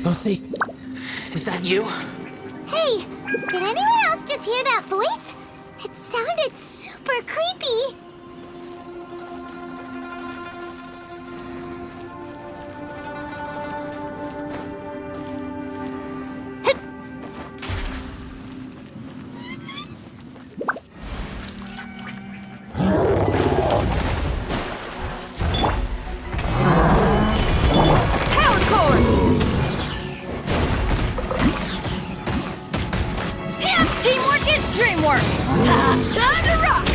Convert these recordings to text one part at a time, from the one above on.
Lucy, is that you? Hey, did anyone else just hear that voice? It sounded super creepy. Teamwork is dreamwork! Time to rock!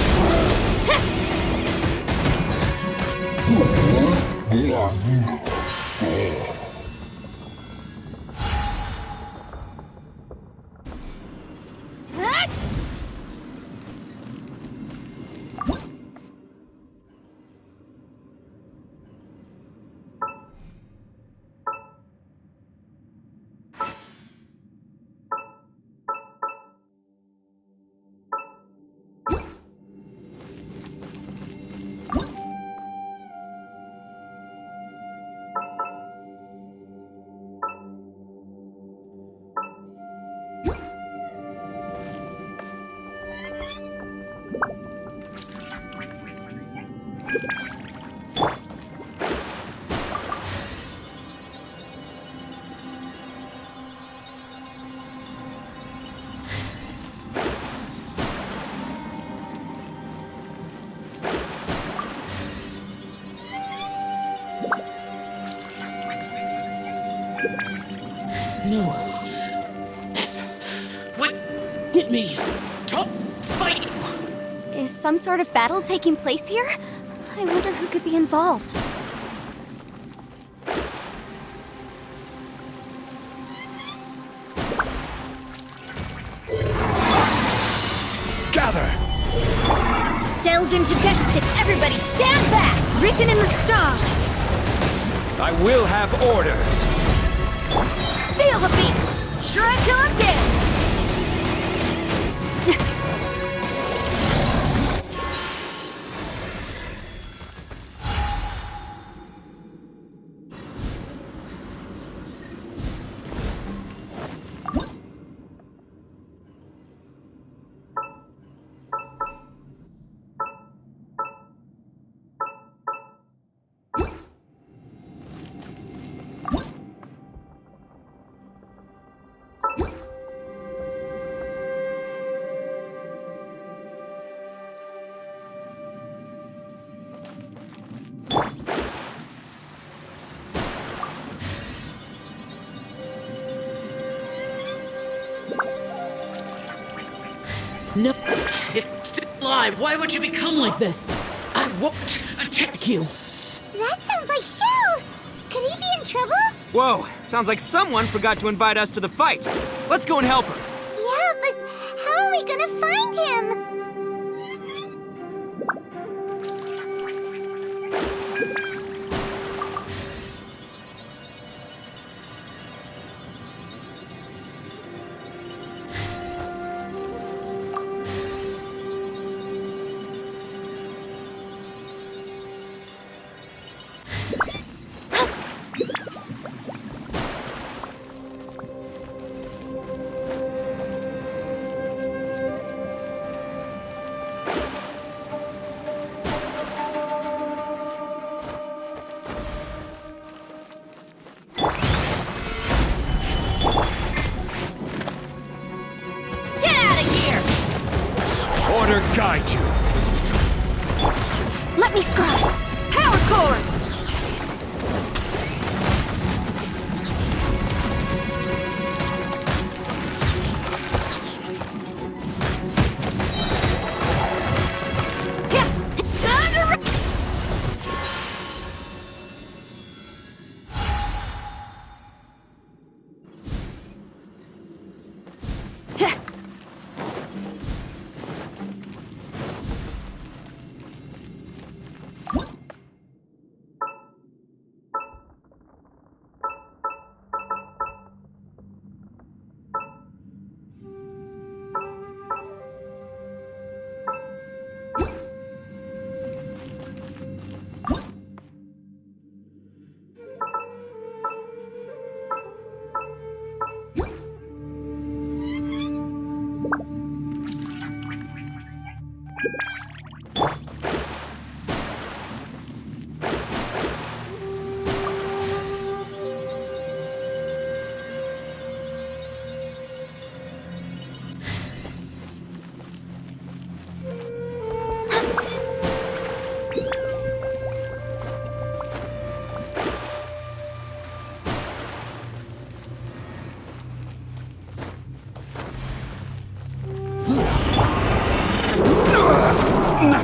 No. What? Get me. Stop fighting. Is some sort of battle taking place here? I wonder who could be involved. Gather! Delve into destiny. Everybody stand back! Written in the stars. I will have order! Feel the beat! Shred till I'm dead! No. It's still alive. Why would you become like this? I won't attack you. That sounds like Shell. Could he be in trouble? Whoa, sounds like someone forgot to invite us to the fight. Let's go and help him. Yeah, but how are we gonna find him? Order guide you! Let me scry! Power core!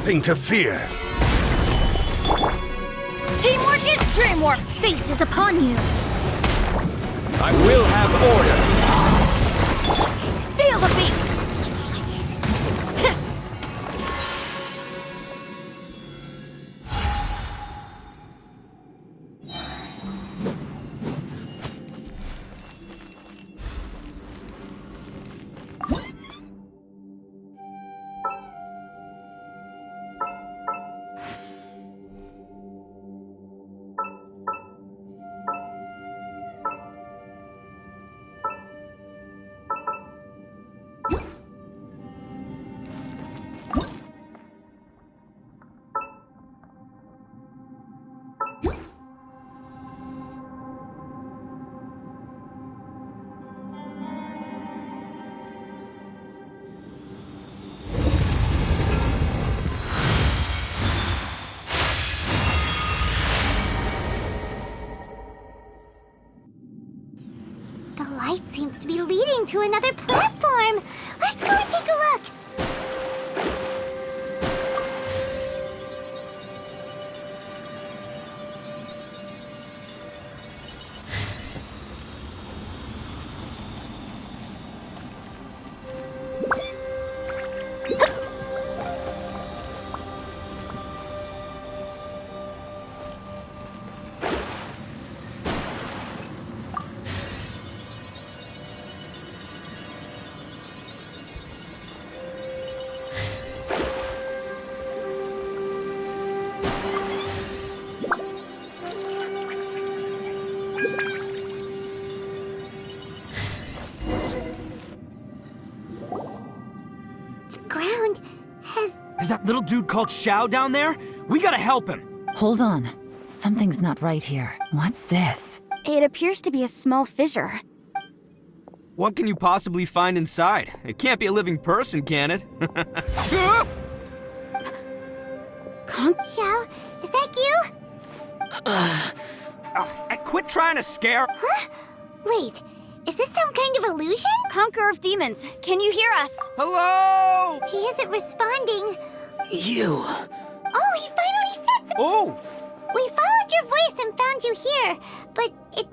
nothing to fear. Teamwork is dreamwork! Fate is upon you! I will have order. Feel the beat! The light seems to be leading to another platform. Let's go and take a look. The ground has... Is that little dude called Xiao down there? We gotta help him. Hold on. Something's not right here. What's this? It appears to be a small fissure. What can you possibly find inside? It can't be a living person, can it? Xiao, is that you? Quit trying to scare. Huh? Wait, is this some kind of illusion? Conqueror of demons, can you hear us? Hello! He isn't responding. You. Oh, he finally said something. Oh! We followed your voice and found you here, but it...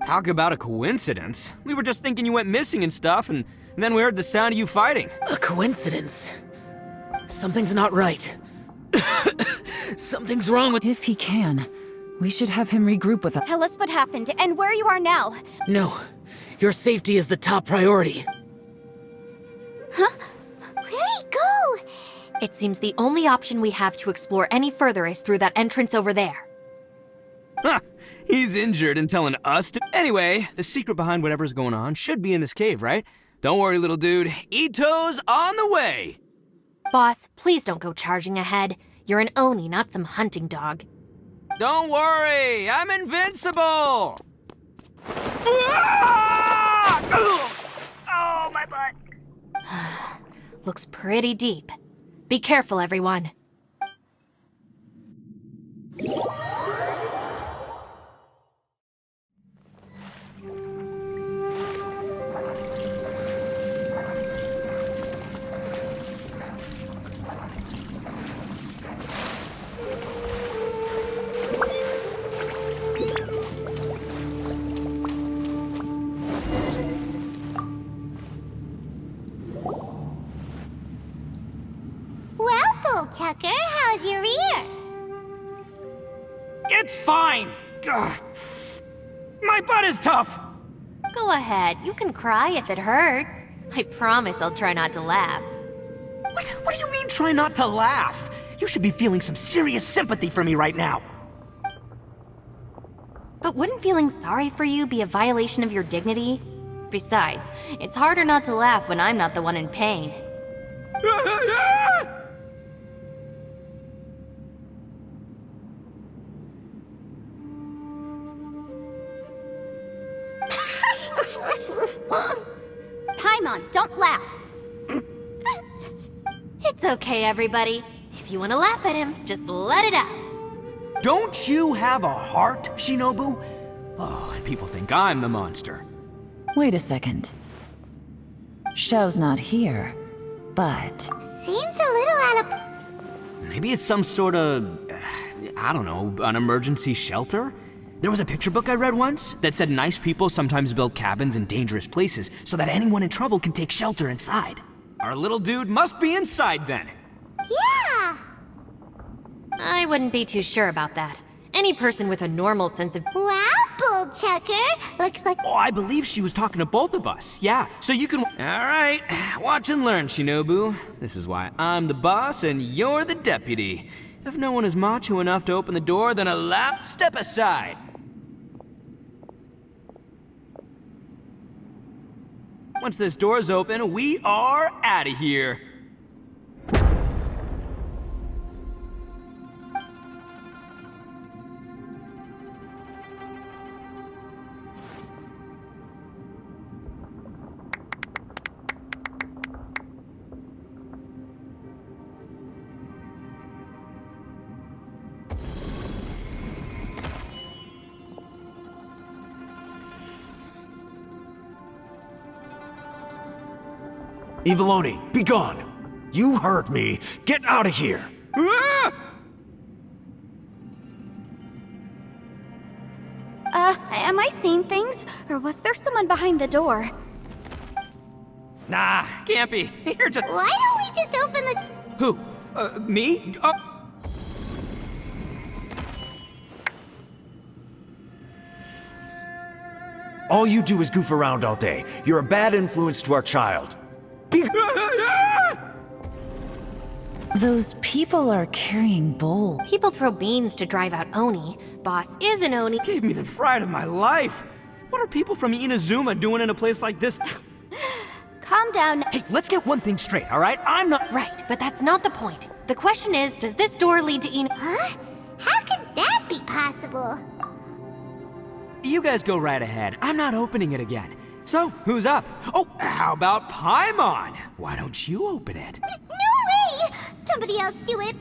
Talk about a coincidence. We were just thinking you went missing and stuff, and then we heard the sound of you fighting. A coincidence. Something's not right. Something's wrong with... If he can, we should have him regroup with us. Tell us what happened and where you are now. No. Your safety is the top priority. Where'd he go? It seems the only option we have to explore any further is through that entrance over there. Ha! He's injured and telling us to... Anyway, the secret behind whatever's going on should be in this cave, right? Don't worry, little dude. Ito's on the way! Boss, please don't go charging ahead. You're an Oni, not some hunting dog. Don't worry, I'm invincible! Ah! Oh, my butt! Looks pretty deep. Be careful, everyone. Well, Bullchucker, how's your ear? It's fine! Ugh. My butt is tough! Go ahead, you can cry if it hurts. I promise I'll try not to laugh. What do you mean, try not to laugh? You should be feeling some serious sympathy for me right now. But wouldn't feeling sorry for you be a violation of your dignity? Besides, it's harder not to laugh when I'm not the one in pain. Paimon, don't laugh. It's okay, everybody. If you want to laugh at him, just let it out. Don't you have a heart, Shinobu? Oh, and people think I'm the monster. Wait a second. Xiao's not here, but... Seems a little out of... Maybe it's some sort of, I don't know, an emergency shelter? There was a picture book I read once that said nice people sometimes build cabins in dangerous places so that anyone in trouble can take shelter inside. Our little dude must be inside then. Yeah! I wouldn't be too sure about that. Any person with a normal sense of. Wow, Bull Chucker! Looks like. Oh, I believe she was talking to both of us. Yeah, so you can. All right, watch and learn, Shinobu. This is why I'm the boss and you're the deputy. If no one is macho enough to open the door, then step aside. Once this door's open, we are out of here. Eviloni, be gone! You heard me! Get out of here! Ah! Am I seeing things? Or was there someone behind the door? Nah, can't be. You're just. Why don't we just open the. Who? Me? Oh. All you do is goof around all day. You're a bad influence to our child. Be- Those people are carrying bowls. People throw beans to drive out Oni. Boss is an Oni. Gave me the fright of my life. What are people from Inazuma doing in a place like this? Calm down. Hey, let's get one thing straight, all right? I'm not. Right, but that's not the point. The question is, does this door lead to Huh? How could that be possible? You guys go right ahead. I'm not opening it again. So, who's up? Oh, how about Paimon? Why don't you open it? No way! Somebody else do it.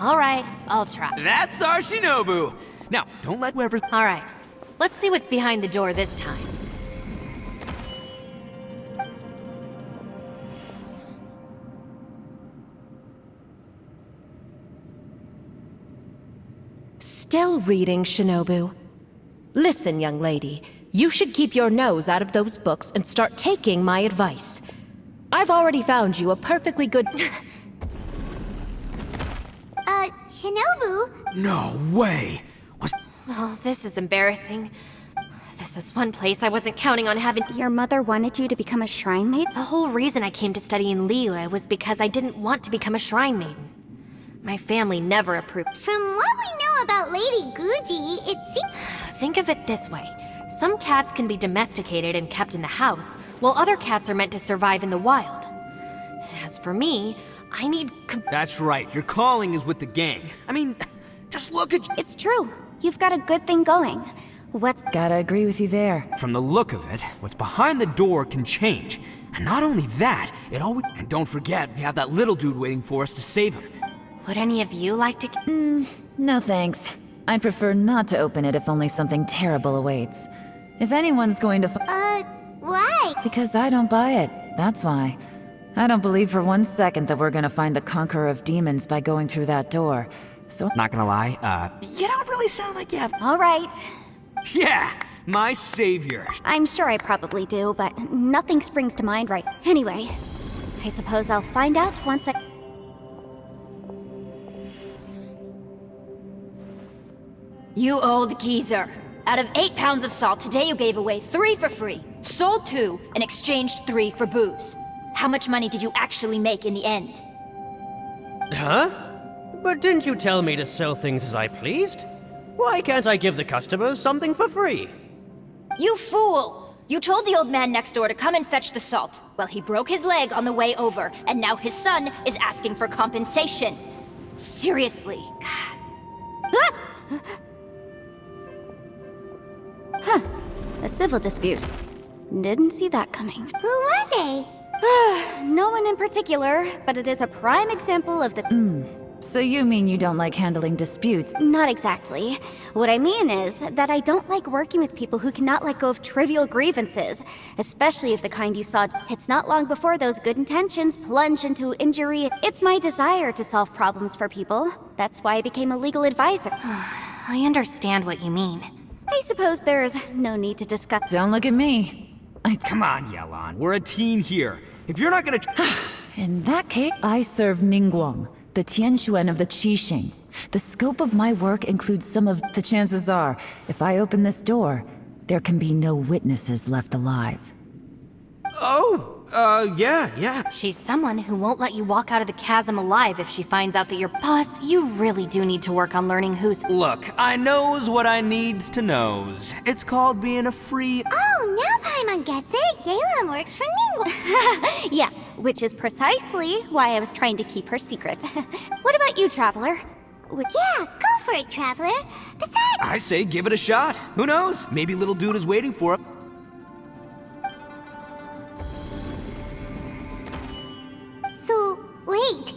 All right, I'll try. That's our Shinobu. Now, don't let whoever. All right, let's see what's behind the door this time. Still reading, Shinobu. Listen, young lady. You should keep your nose out of those books and start taking my advice. I've already found you a perfectly good... Shinobu? No way. Oh, this is embarrassing. This is one place I wasn't counting on having. Your mother wanted you to become a shrine maiden? The whole reason I came to study in Liyue was because I didn't want to become a shrine maiden. My family never approved. From what we know about Lady Guji, it seems. Think of it this way. Some cats can be domesticated and kept in the house, while other cats are meant to survive in the wild. As for me, I need... That's right. Your calling is with the gang. I mean, just look at... It's true. You've got a good thing going. What's... Gotta agree with you there. From the look of it, what's behind the door can change. And not only that, it always... And don't forget, we have that little dude waiting for us to save him. Would any of you like to... No thanks. I'd prefer not to open it if only something terrible awaits. If anyone's going to Why? Because I don't buy it, that's why. I don't believe for 1 second that we're gonna find the conqueror of demons by going through that door. So, Not gonna lie, you don't really sound like you have... All right. Yeah, my savior. I'm sure I probably do, but nothing springs to mind right. Anyway, I suppose I'll find out once I... You old geezer. Out of 8 pounds of salt, today you gave away 3 for free, sold 2, and exchanged 3 for booze. How much money did you actually make in the end? Huh? But didn't you tell me to sell things as I pleased? Why can't I give the customers something for free? You fool! You told the old man next door to come and fetch the salt. Well, he broke his leg on the way over, and now his son is asking for compensation. Seriously. A civil dispute. Didn't see that coming. Who were they? No one in particular, but it is a prime example of the... So you mean you don't like handling disputes? Not exactly. What I mean is that I don't like working with people who cannot let go of trivial grievances, especially of the kind you saw. It's not long before those good intentions plunge into injury. It's my desire to solve problems for people. That's why I became a legal advisor. I understand what you mean. I suppose there's no need to discuss. Don't look at me. Come on, Yelan. We're a team here. If you're not gonna... In that case, I serve Ningguang, the Tianxuan of the Qixing. The scope of my work includes some of... The chances are, if I open this door, there can be no witnesses left alive. Yeah. She's someone who won't let you walk out of the chasm alive if she finds out that you're... Boss, you really do need to work on learning who's... Look, I knows what I needs to knows. It's called being a free... Oh, now Paimon gets it. Yelan works for Ningguang. Yes, which is precisely why I was trying to keep her secret. What about you, Traveler? Yeah, go for it, Traveler. Besides... I say give it a shot. Who knows? Maybe little dude is waiting for it. So, wait.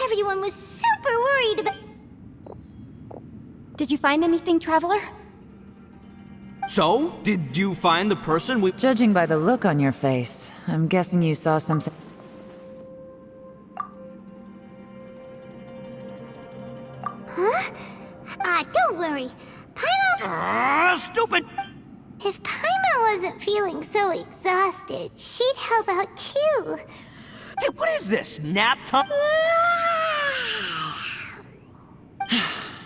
Everyone was super worried about... Did you find anything, Traveler? So, did you find the person we... Judging by the look on your face, I'm guessing you saw something... Huh? Don't worry. Paimon... Stupid! If Paimon wasn't feeling so exhausted, she'd help out too. Hey, what is this? Nap time?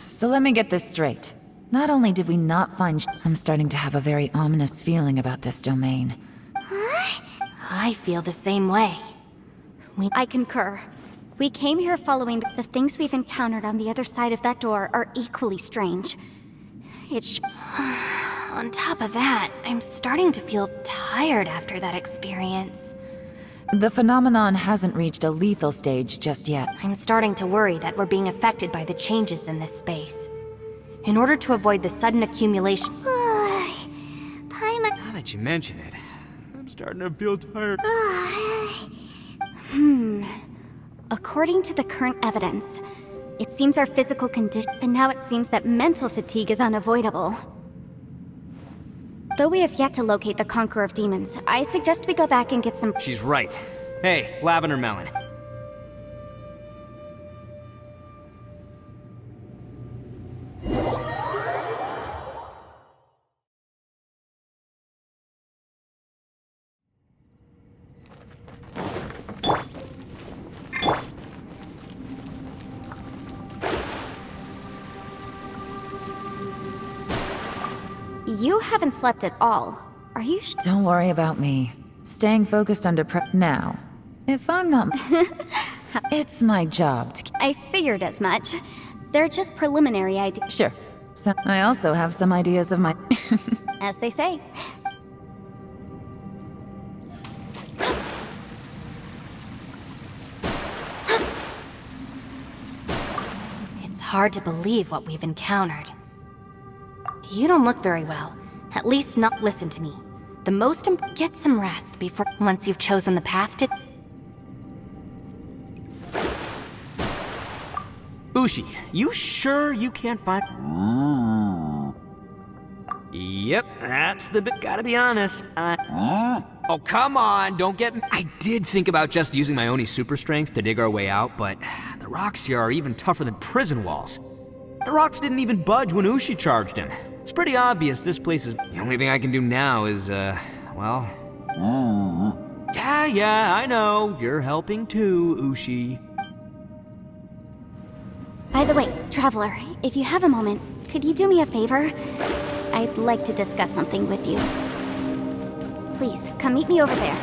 So let me get this straight. Not only did we not find I'm starting to have a very ominous feeling about this domain. I feel the same way. I concur. We came here following the things we've encountered on the other side of that door are equally strange. On top of that, I'm starting to feel tired after that experience. The phenomenon hasn't reached a lethal stage just yet. I'm starting to worry that we're being affected by the changes in this space. In order to avoid the sudden accumulation... Paimon... Now that you mention it, I'm starting to feel tired. According to the current evidence, it seems our physical condition... And now it seems that mental fatigue is unavoidable. Though we have yet to locate the Conqueror of Demons, I suggest we go back and get some... She's right. Hey, Lavender Melon. You haven't slept at all. Are you Don't worry about me. Staying focused under Now, if I'm not... It's my job to... I figured as much. They're just preliminary ideas. Sure. So I also have some ideas of my... As they say. It's hard to believe what we've encountered. You don't look very well. At least not listen to me. The most get some rest before once you've chosen the path to... Ushi, you sure you can't find... Yep, that's the bit. Gotta be honest. Oh, come on, don't get... I did think about just using my Oni super strength to dig our way out, but the rocks here are even tougher than prison walls. The rocks didn't even budge when Ushi charged him. It's pretty obvious this place is... The only thing I can do now is, well... Yeah, I know. You're helping too, Ushi. By the way, Traveler, if you have a moment, could you do me a favor? I'd like to discuss something with you. Please, come meet me over there.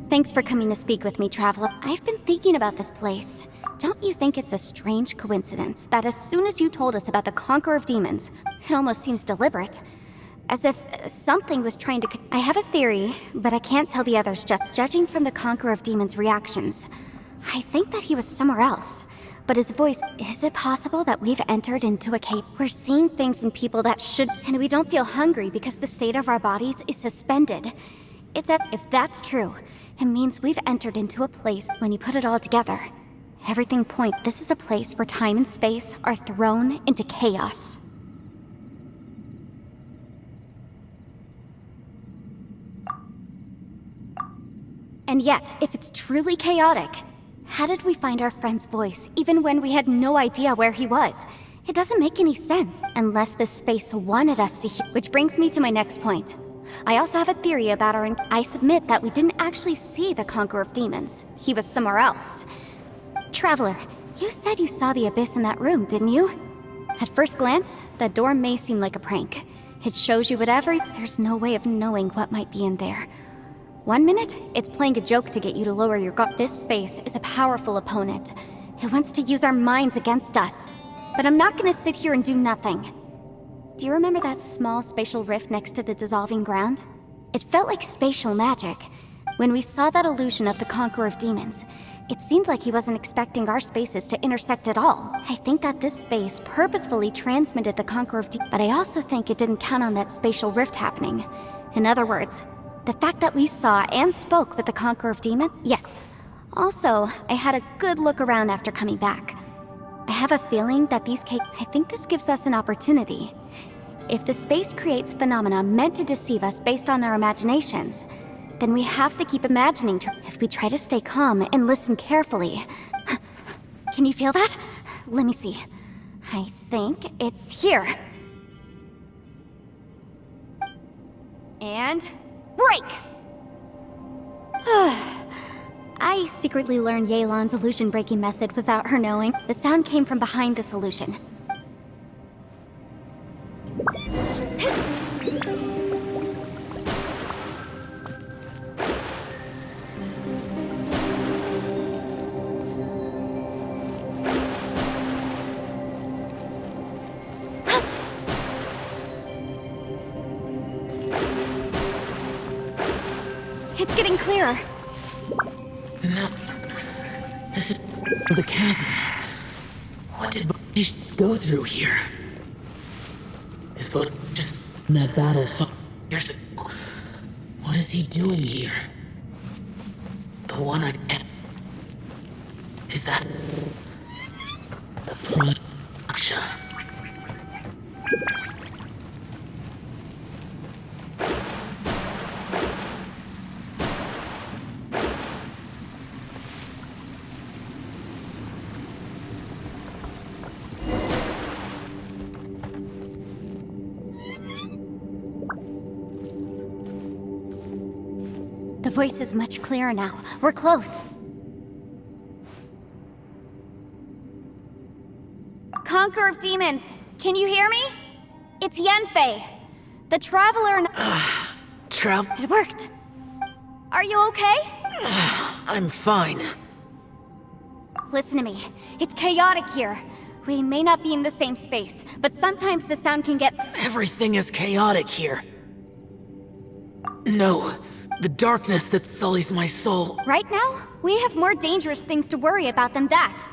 Thanks for coming to speak with me, Traveler. I've been thinking about this place. Don't you think it's a strange coincidence that as soon as you told us about the Conqueror of Demons, it almost seems deliberate? As if something was trying to... I have a theory, but I can't tell the others judging from the Conqueror of Demons' reactions. I think that he was somewhere else. But his voice... Is it possible that we've entered into a cave? We're seeing things in people that should... And we don't feel hungry because the state of our bodies is suspended. If that's true, it means we've entered into a place when you put it all together. Everything points... This is a place where time and space are thrown into chaos. And yet, if it's truly chaotic, how did we find our friend's voice even when we had no idea where he was? It doesn't make any sense unless this space wanted us to hear. Which brings me to my next point. I also have a theory about I submit that we didn't actually see the Conqueror of Demons. He was somewhere else. Traveler, you said you saw the abyss in that room, didn't you? At first glance, that door may seem like a prank. It shows you whatever... There's no way of knowing what might be in there. 1 minute, it's playing a joke to get you to lower your guard. This space is a powerful opponent. It wants to use our minds against us. But I'm not gonna sit here and do nothing. Do you remember that small spatial rift next to the dissolving ground? It felt like spatial magic. When we saw that illusion of the Conqueror of Demons, it seemed like he wasn't expecting our spaces to intersect at all. I think that this space purposefully transmitted the Conqueror of Demons, but I also think it didn't count on that spatial rift happening. In other words, the fact that we saw and spoke with the Conqueror of Demons? Yes. Also, I had a good look around after coming back. I have a feeling that I think this gives us an opportunity. If the space creates phenomena meant to deceive us based on our imaginations, then we have to keep imagining. If we try to stay calm and listen carefully... Can you feel that? Let me see. I think it's here. And... break! I secretly learned Yelan's illusion-breaking method without her knowing. The sound came from behind this illusion. It's getting clearer. No. This is the chasm. What did Botish go through here? If Botish just in that battle years ago, what is he doing here? The one I met. Is that the production? The voice is much clearer now. We're close. Conqueror of Demons, can you hear me? It's Yanfei, the Traveler and... It worked. Are you okay? I'm fine. Listen to me. It's chaotic here. We may not be in the same space, but sometimes the sound can get... Everything is chaotic here. No. The darkness that sullies my soul. Right now, we have more dangerous things to worry about than that.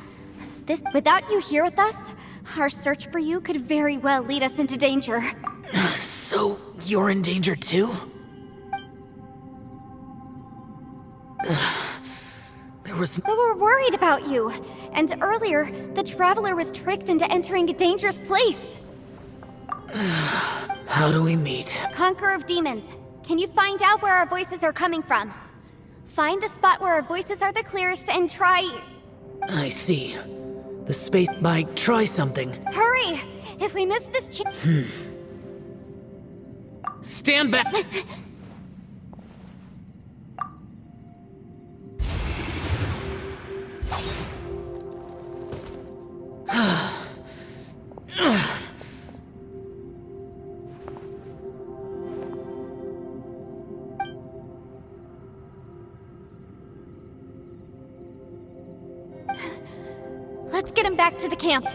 Without you here with us, our search for you could very well lead us into danger. So, you're in danger too? But we're worried about you. And earlier, the Traveler was tricked into entering a dangerous place. How do we meet? Conqueror of Demons. Can you find out where our voices are coming from? Find the spot where our voices are the clearest and try... I see. The space might try something. Hurry! If we miss this Stand back! Let's get him back to the camp.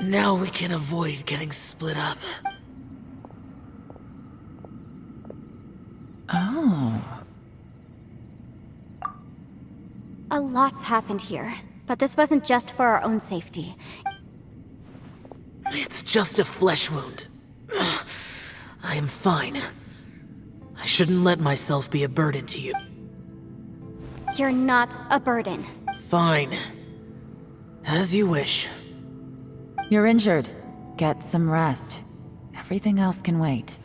Now we can avoid getting split up. Oh. A lot's happened here, but this wasn't just for our own safety. It's just a flesh wound. I am fine. I shouldn't let myself be a burden to you. You're not a burden. Fine. As you wish. You're injured. Get some rest. Everything else can wait.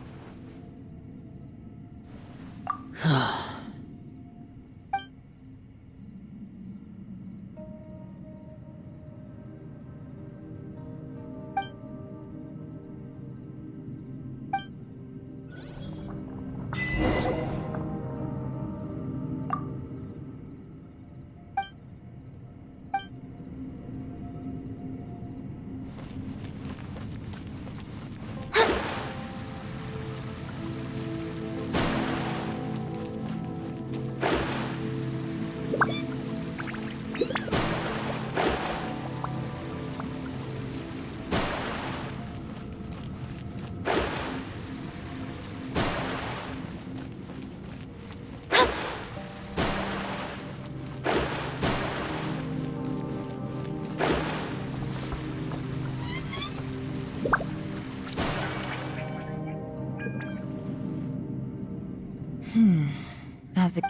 As it...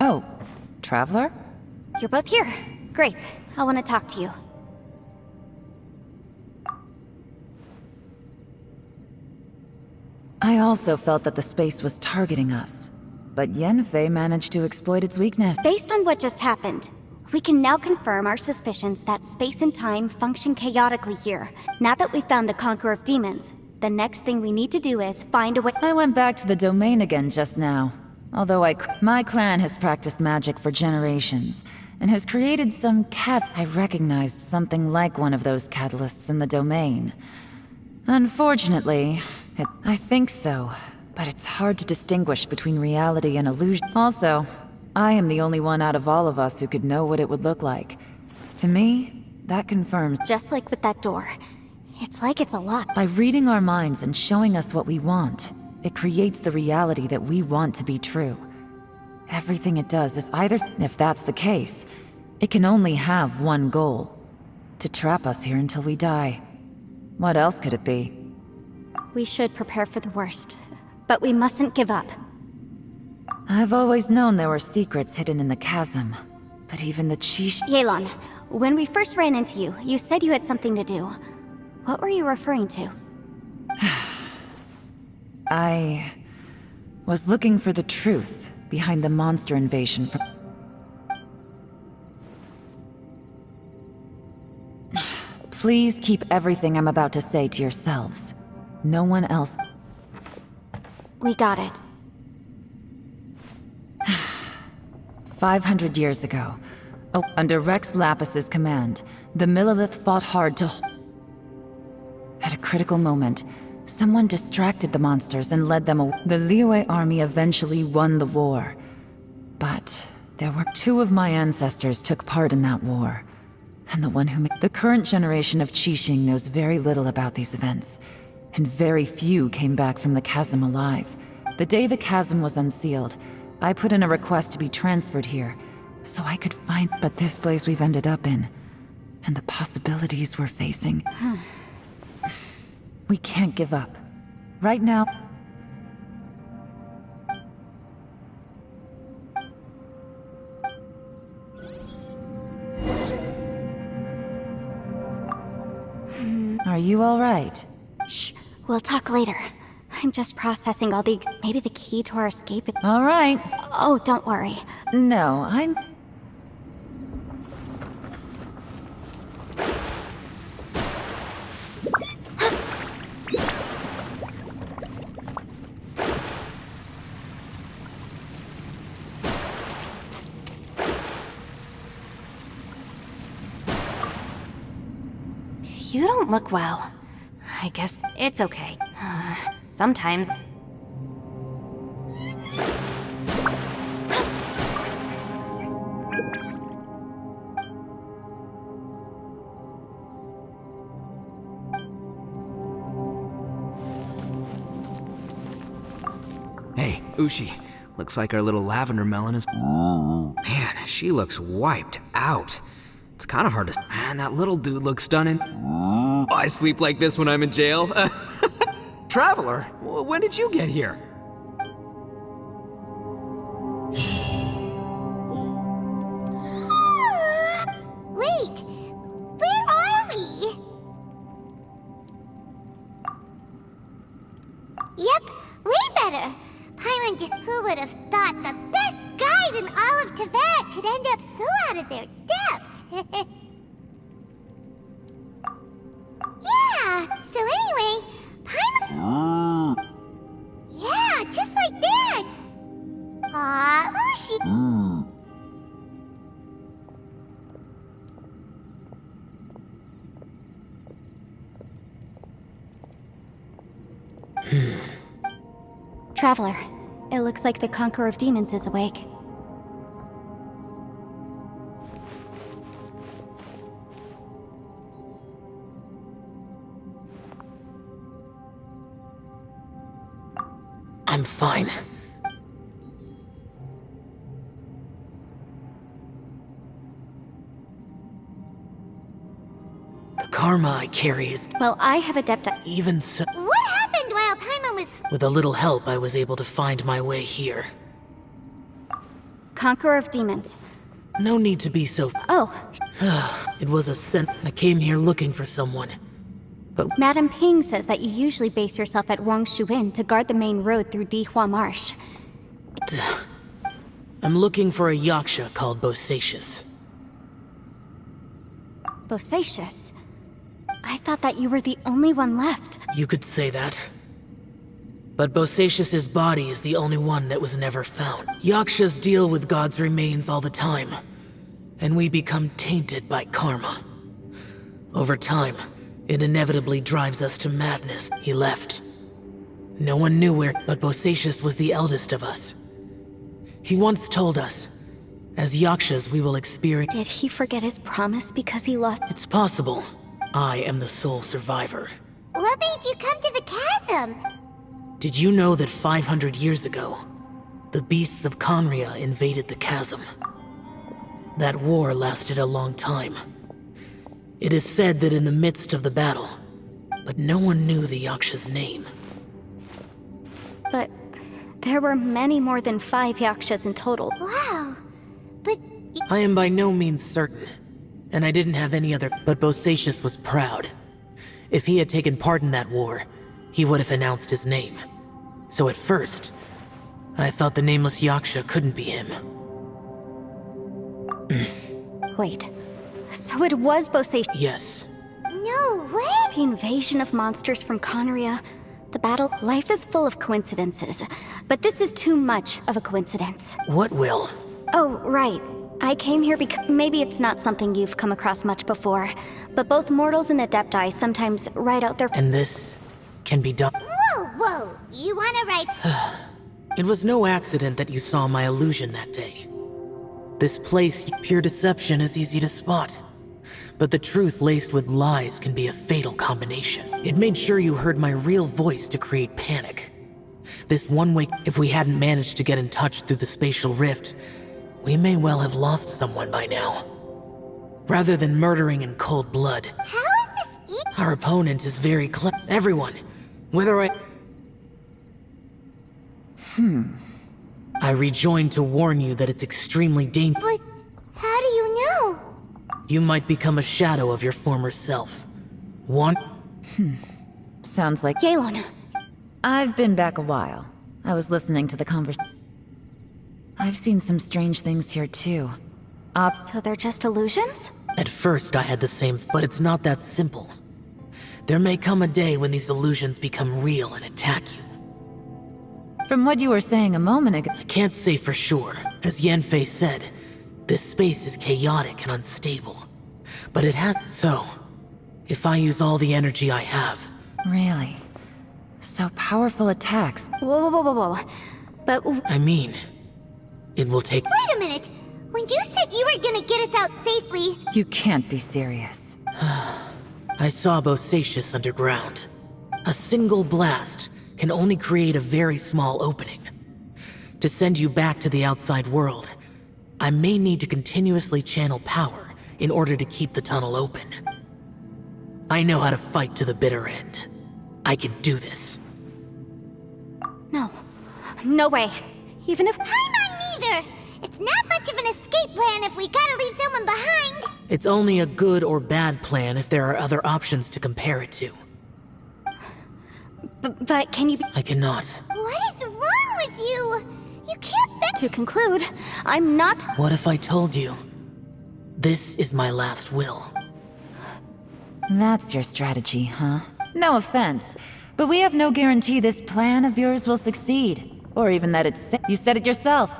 Oh, Traveler? You're both here. Great. I want to talk to you. I also felt that the space was targeting us, but Yenfei managed to exploit its weakness. Based on what just happened, we can now confirm our suspicions that space and time function chaotically here. Now that we've found the Conqueror of Demons, the next thing we need to do is find a way— I went back to the domain again just now. Although my clan has practiced magic for generations, and has created some I recognized something like one of those catalysts in the domain. Unfortunately, I think so, but it's hard to distinguish between reality and illusion. Also, I am the only one out of all of us who could know what it would look like. To me, that confirms— Just like with that door. It's like it's a lot. By reading our minds and showing us what we want, it creates the reality that we want to be true. Everything it does is either— If that's the case, it can only have one goal. To trap us here until we die. What else could it be? We should prepare for the worst, but we mustn't give up. I've always known there were secrets hidden in the chasm, but even the Yelan, when we first ran into you, you said you had something to do. What were you referring to? I was looking for the truth behind the monster invasion from— Please keep everything I'm about to say to yourselves. No one else— We got it. 500 years ago, under Rex Lapis's command, the Millelith fought hard to— At a critical moment, someone distracted the monsters and led them away. The Liyue army eventually won the war. But there were— Two of my ancestors took part in that war. And the one who made— The current generation of Qixing knows very little about these events. And very few came back from the chasm alive. The day the chasm was unsealed, I put in a request to be transferred here, so I could find— But this place we've ended up in, and the possibilities we're facing— We can't give up. Right now— you alright? Shh, we'll talk later. I'm just processing all maybe the key to our escape. Alright. Oh, don't worry. No, I'm... You don't look well. I guess it's okay. Sometimes... Hey, Ushi. Looks like our little lavender melon is... Man, she looks wiped out. It's kind of hard to... Man, that little dude looks stunning. I sleep like this when I'm in jail. Traveler, when did you get here? Wait, where are we? Yep, way better. Paimon just... Who would have thought the best guide in all of Tibet could end up so out of their depth? Yeah, so anyway, Paimon... Yeah, just like that! Aw, Ushi... Traveler, it looks like the Conqueror of Demons is awake. I'm fine. The karma I carry is... Well, I have Adepta. Even so... What happened while Paimon was... With a little help, I was able to find my way here. Conqueror of Demons. No need to be so... Oh, It was a scent. I came here looking for someone. But Madam Ping says that you usually base yourself at Wangshuin to guard the main road through Dihua Marsh. I'm looking for a yaksha called Bosacius. Bosacius? I thought that you were the only one left. You could say that. But Bosacius's body is the only one that was never found. Yakshas deal with God's remains all the time, and we become tainted by karma. Over time, it inevitably drives us to madness. He left. No one knew where, but Bosacius was the eldest of us. He once told us, as Yakshas we will experience... Did he forget his promise because he lost... It's possible. I am the sole survivor. What made you come to the chasm? Did you know that 500 years ago, the beasts of Conria invaded the chasm? That war lasted a long time. It is said that in the midst of the battle, but no one knew the Yaksha's name. But there were many more than 5 Yakshas in total. Wow, but... I am by no means certain, and I didn't have any other, but Bosacius was proud. If he had taken part in that war, he would have announced his name. So at first, I thought the nameless Yaksha couldn't be him. Wait, so it was Bosacius? Yes. No way! The invasion of monsters from Conria, the battle... Life is full of coincidences, but this is too much of a coincidence. What will? Oh, right. I came here because... Maybe it's not something you've come across much before, but both mortals and Adepti sometimes write out their... And this can be done. Whoa, whoa, you wanna write... It was no accident that you saw my illusion that day. This place, pure deception is easy to spot. But the truth laced with lies can be a fatal combination. It made sure you heard my real voice to create panic. This one way, if we hadn't managed to get in touch through the spatial rift, we may well have lost someone by now. Rather than murdering in cold blood. How is this Our opponent is very clever. Everyone, whether I rejoined to warn you that it's extremely dangerous. But how do you know? You might become a shadow of your former self. Want? Sounds like... Yelan, I've been back a while. I was listening to the conversation. I've seen some strange things here too. so they're just illusions? At first, I had the same, but it's not that simple. There may come a day when these illusions become real and attack you. From what you were saying a moment ago... I can't say for sure. As Yanfei said, this space is chaotic and unstable. But it has... So, if I use all the energy I have... Really? So powerful attacks. Whoa, whoa, whoa, whoa, whoa. But I mean, it will take... Wait a minute! When you said you were gonna get us out safely... You can't be serious. I saw Bosacius underground. A single blast can only create a very small opening. To send you back to the outside world, I may need to continuously channel power in order to keep the tunnel open. I know how to fight to the bitter end. I can do this. no. No way. Even if... Paimon neither! It's not much of an escape plan if we gotta leave someone behind! It's only a good or bad plan if there are other options to compare it to. But can you be... I cannot. What is wrong with you? You can't be... To conclude, I'm not... What if I told you? This is my last will. That's your strategy, huh? No offense, but we have no guarantee this plan of yours will succeed. Or even that it's... You said it yourself.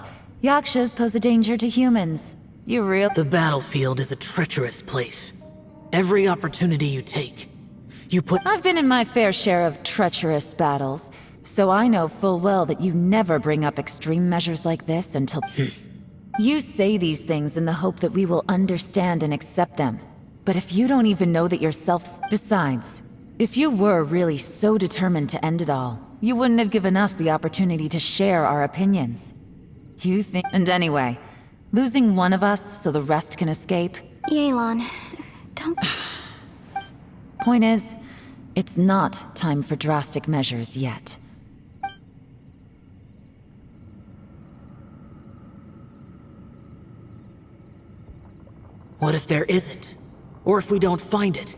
Yakshas pose a danger to humans. You real... The battlefield is a treacherous place. Every opportunity you take, you put... I've been in my fair share of treacherous battles, so I know full well that you never bring up extreme measures like this until... You say these things in the hope that we will understand and accept them. But if you don't even know that yourself... Besides, if you were really so determined to end it all, you wouldn't have given us the opportunity to share our opinions. You think... And anyway, losing one of us so the rest can escape... Yelan, don't... Point is, it's not time for drastic measures yet. What if there isn't? Or if we don't find it?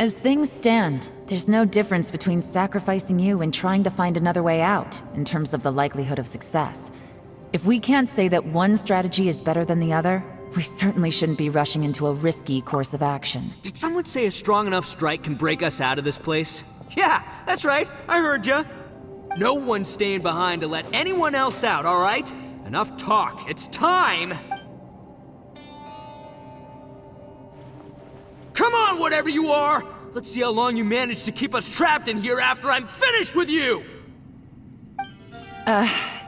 As things stand, there's no difference between sacrificing you and trying to find another way out, in terms of the likelihood of success. If we can't say that one strategy is better than the other, we certainly shouldn't be rushing into a risky course of action. Did someone say a strong enough strike can break us out of this place? Yeah, that's right, I heard ya. No one's staying behind to let anyone else out, alright? Enough talk, it's time! Come on, whatever you are! Let's see how long you manage to keep us trapped in here after I'm finished with you!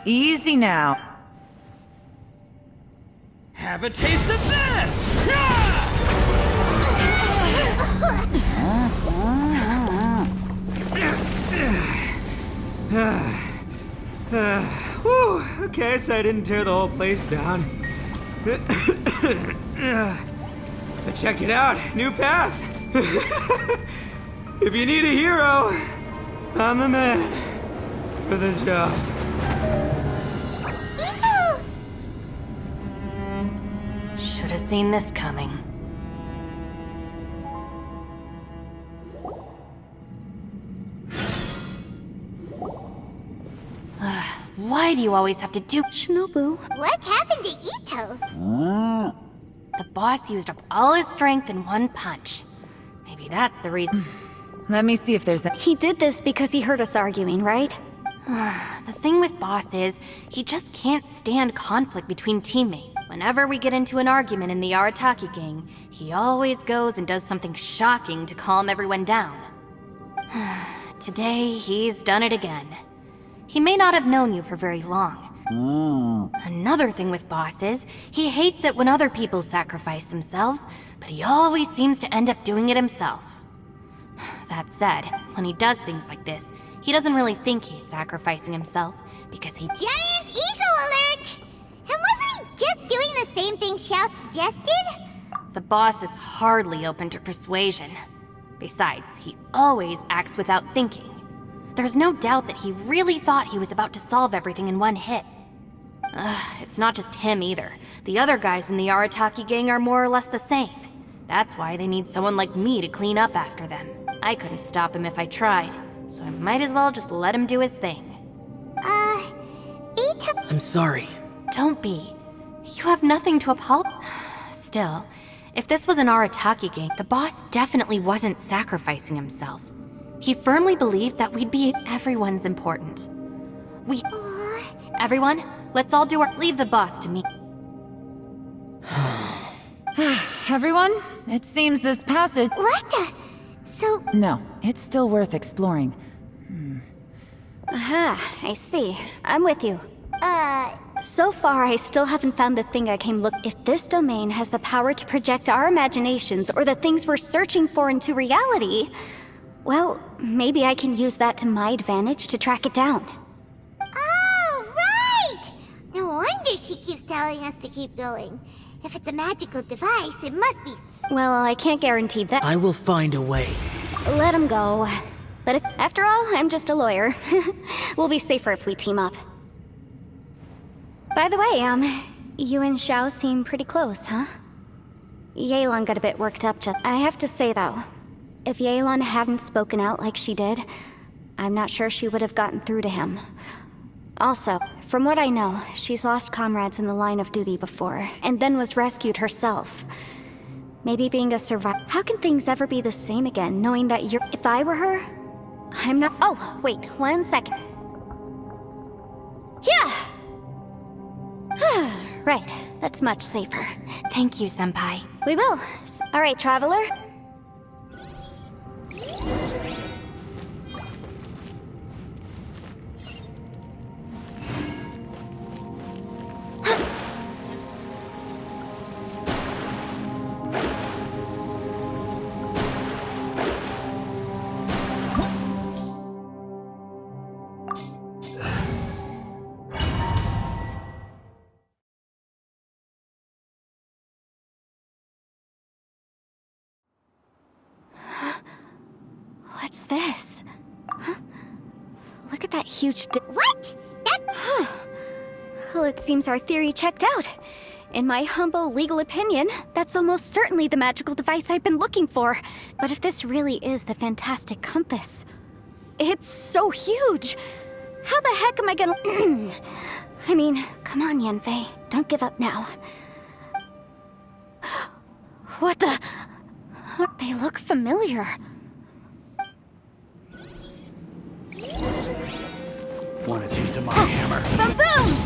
Easy now. Have a taste of this! Whew, okay, so I didn't tear the whole place down. But check it out, new path! If you need a hero, I'm the man for the job. Should have seen this coming. Why do you always have to do... Shinobu. What happened to Ito? The boss used up all his strength in one punch. Maybe that's the reason. Let me see if there's a... He did this because he heard us arguing, right? The thing with Boss is, he just can't stand conflict between teammates. Whenever we get into an argument in the Arataki gang, he always goes and does something shocking to calm everyone down. Today, he's done it again. He may not have known you for very long. Another thing with Boss is, he hates it when other people sacrifice themselves, but he always seems to end up doing it himself. That said, when he does things like this, he doesn't really think he's sacrificing himself, because he... Giant ego alert! And wasn't he just doing the same thing Xiao suggested? The boss is hardly open to persuasion. Besides, he always acts without thinking. There's no doubt that he really thought he was about to solve everything in one hit. It's not just him either. The other guys in the Arataki gang are more or less the same. That's why they need someone like me to clean up after them. I couldn't stop him if I tried, so I might as well just let him do his thing. I'm sorry. Don't be. You have nothing to apologize. Still, if this was an Arataki gang, the boss definitely wasn't sacrificing himself. He firmly believed that we'd be everyone's important. Everyone, let's all do our— leave the boss to me. Everyone, it seems this passage... What the? So... No, it's still worth exploring. Aha, I see. I'm with you. So far, I still haven't found the thing I came look. If this domain has the power to project our imaginations or the things we're searching for into reality, well, maybe I can use that to my advantage to track it down. Oh, right! No wonder she keeps telling us to keep going. If it's a magical device, it must be... Well, I can't guarantee that. I will find a way. Let him go. But if, after all, I'm just a lawyer. We'll be safer if we team up. By the way, you and Xiao seem pretty close, huh? Yelan got a bit worked up just— I have to say, though, if Yelan hadn't spoken out like she did, I'm not sure she would have gotten through to him. Also, from what I know, she's lost comrades in the line of duty before, and then was rescued herself. Maybe being a survivor— How can things ever be the same again, knowing that you're— If I were her, I'm not— Oh, wait, 1 second. Yeah! Right, that's much safer. Thank you, Senpai. We will. All right, Traveler. What's this? Huh? Look at that huge What? That's... Well, it seems our theory checked out. In my humble legal opinion, that's almost certainly the magical device I've been looking for. But if this really is the fantastic compass, it's so huge! How the heck am I gonna... I mean, come on, Yanfei. Don't give up now. What the... They look familiar. Want a taste of my hammer? Boom, boom!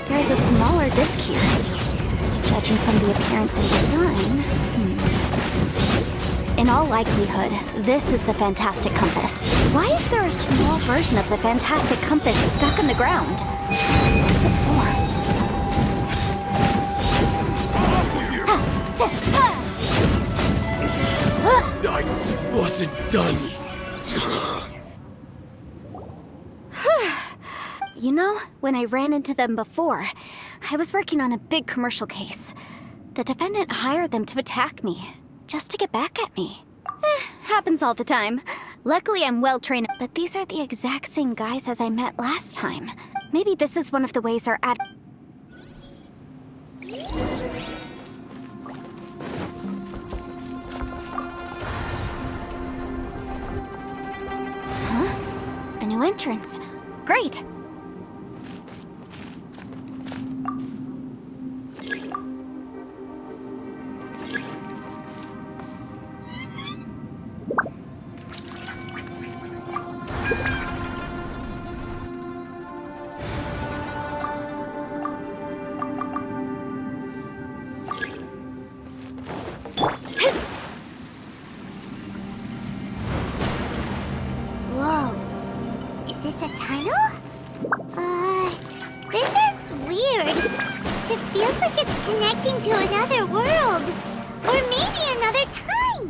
There's a smaller disc here. Judging from the appearance and design... In all likelihood, this is the Fantastic Compass. Why is there a small version of the Fantastic Compass stuck in the ground? What's it for? I wasn't done. You know, when I ran into them before, I was working on a big commercial case. The defendant hired them to attack me, just to get back at me. Happens all the time. Luckily, I'm well trained, but these are the exact same guys as I met last time. Maybe this is one of the ways our Huh? A new entrance. Great! Whoa. Is this a tunnel? This is weird. It feels like it's connecting to another world. Or maybe another time.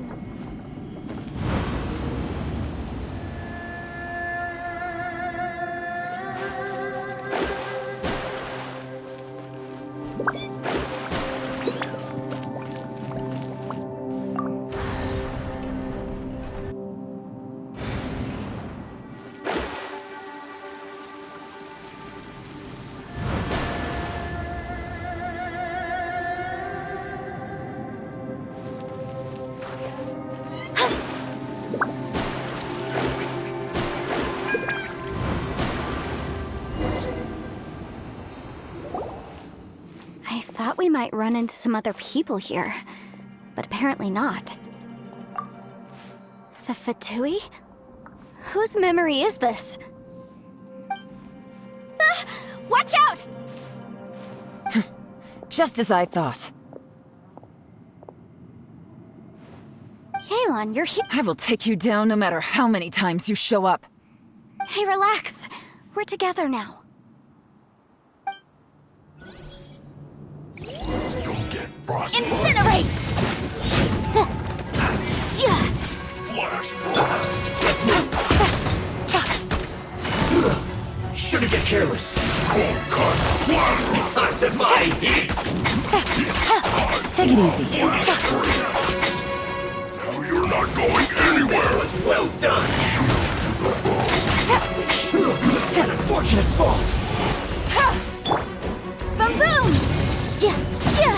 might run into some other people here, but apparently not. The Fatui? Whose memory is this? Ah! Watch out! Just as I thought. Yelan, you're here. I will take you down no matter how many times you show up. Hey, relax. We're together now. You'll get frostbite. Incinerate! Flash blast. Let's move. Shouldn't get careless. Cold cut. Detoxify heat. Take it easy. Now you're not going anywhere. That was well done. An unfortunate fault. Boom boom! Ja, ja.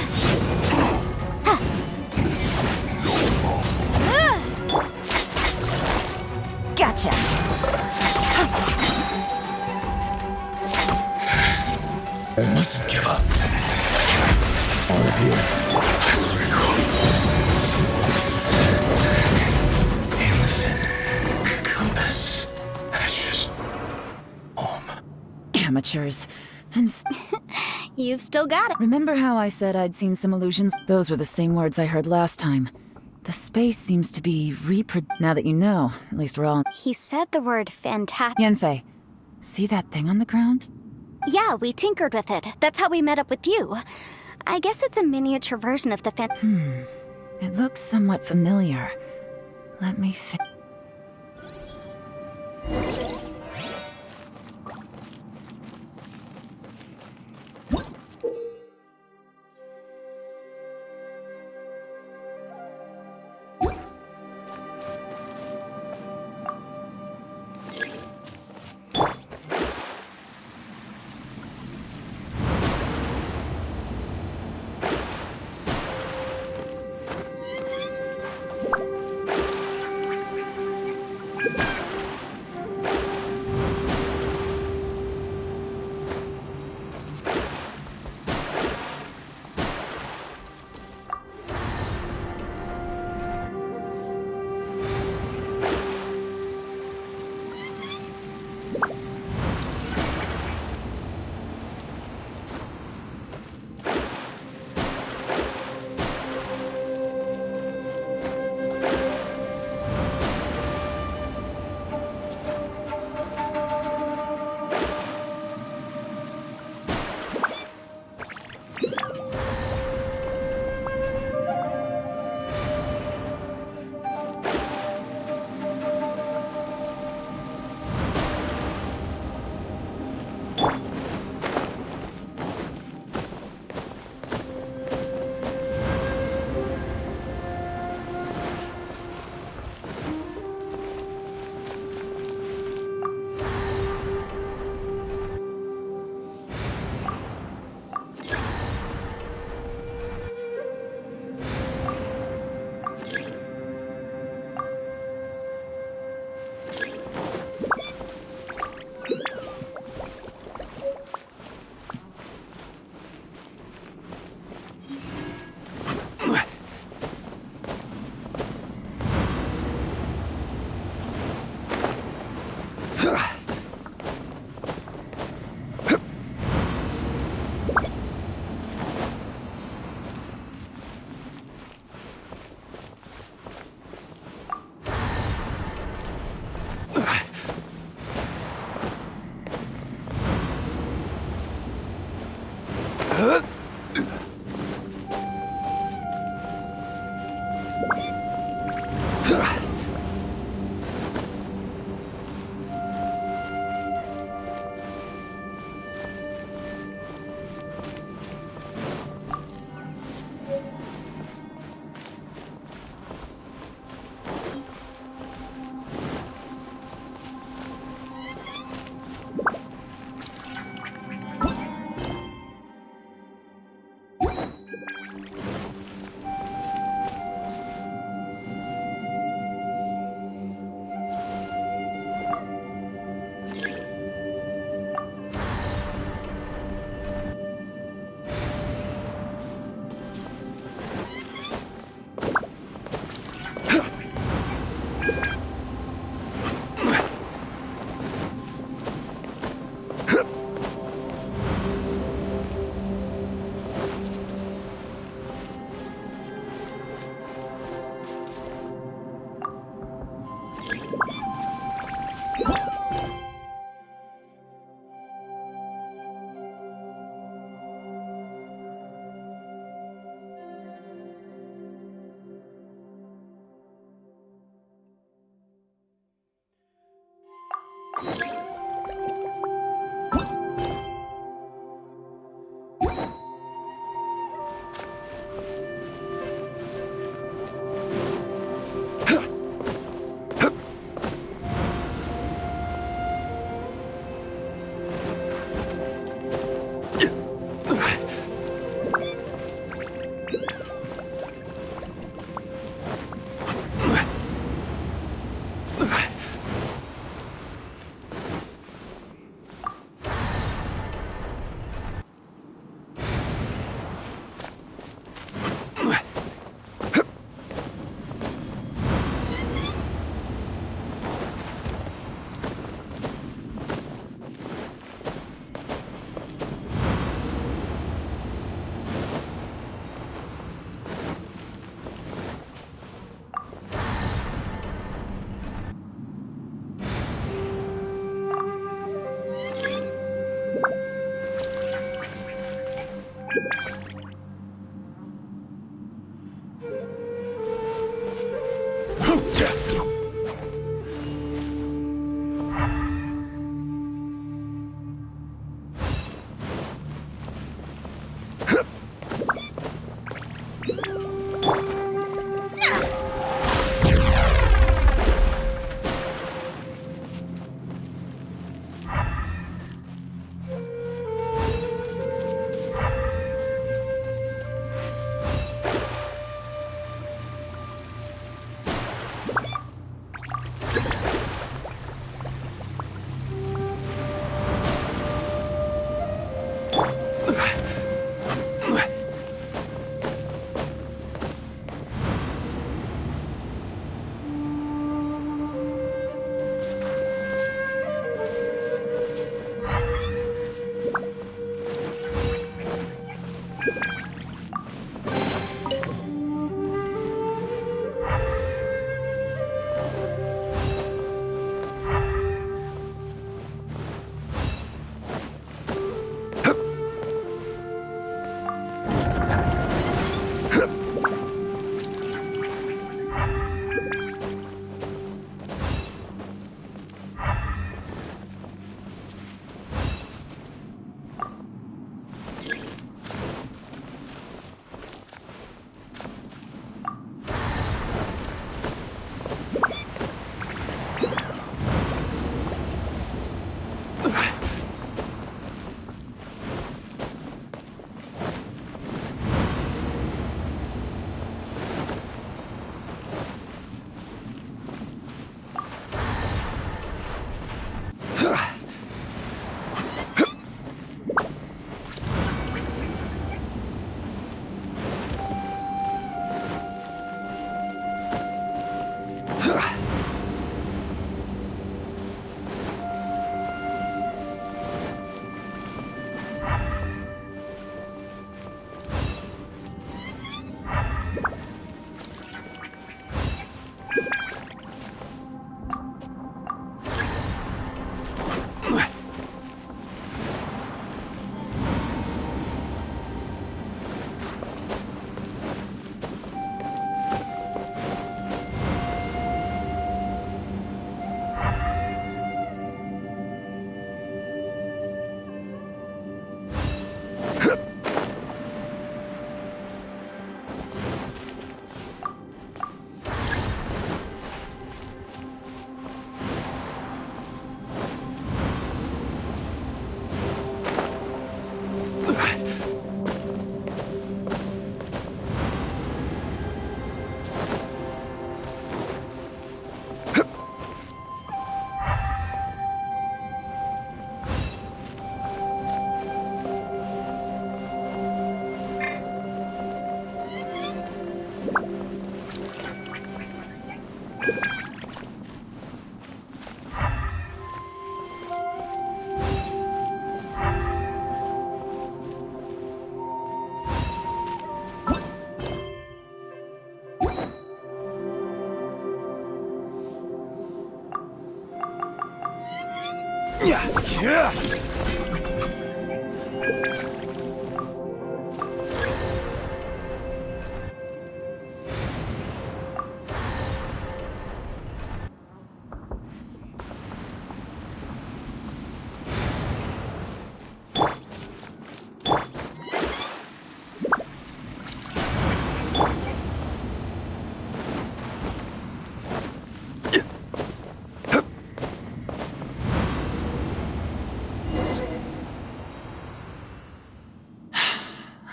Ha. Gotcha. I mustn't give up. All of you, I will recall. Anything. Compass. Ashes. Home. Amateurs. And You've still got it. remember how I said I'd seen some illusions? Those were the same words I heard last time. The space seems to be now that you know, at least we're all... He said the word fantastic. Yanfei, see that thing on the ground? Yeah, we tinkered with it. That's how we met up with you. I guess it's a miniature version of the It looks somewhat familiar. Let me think.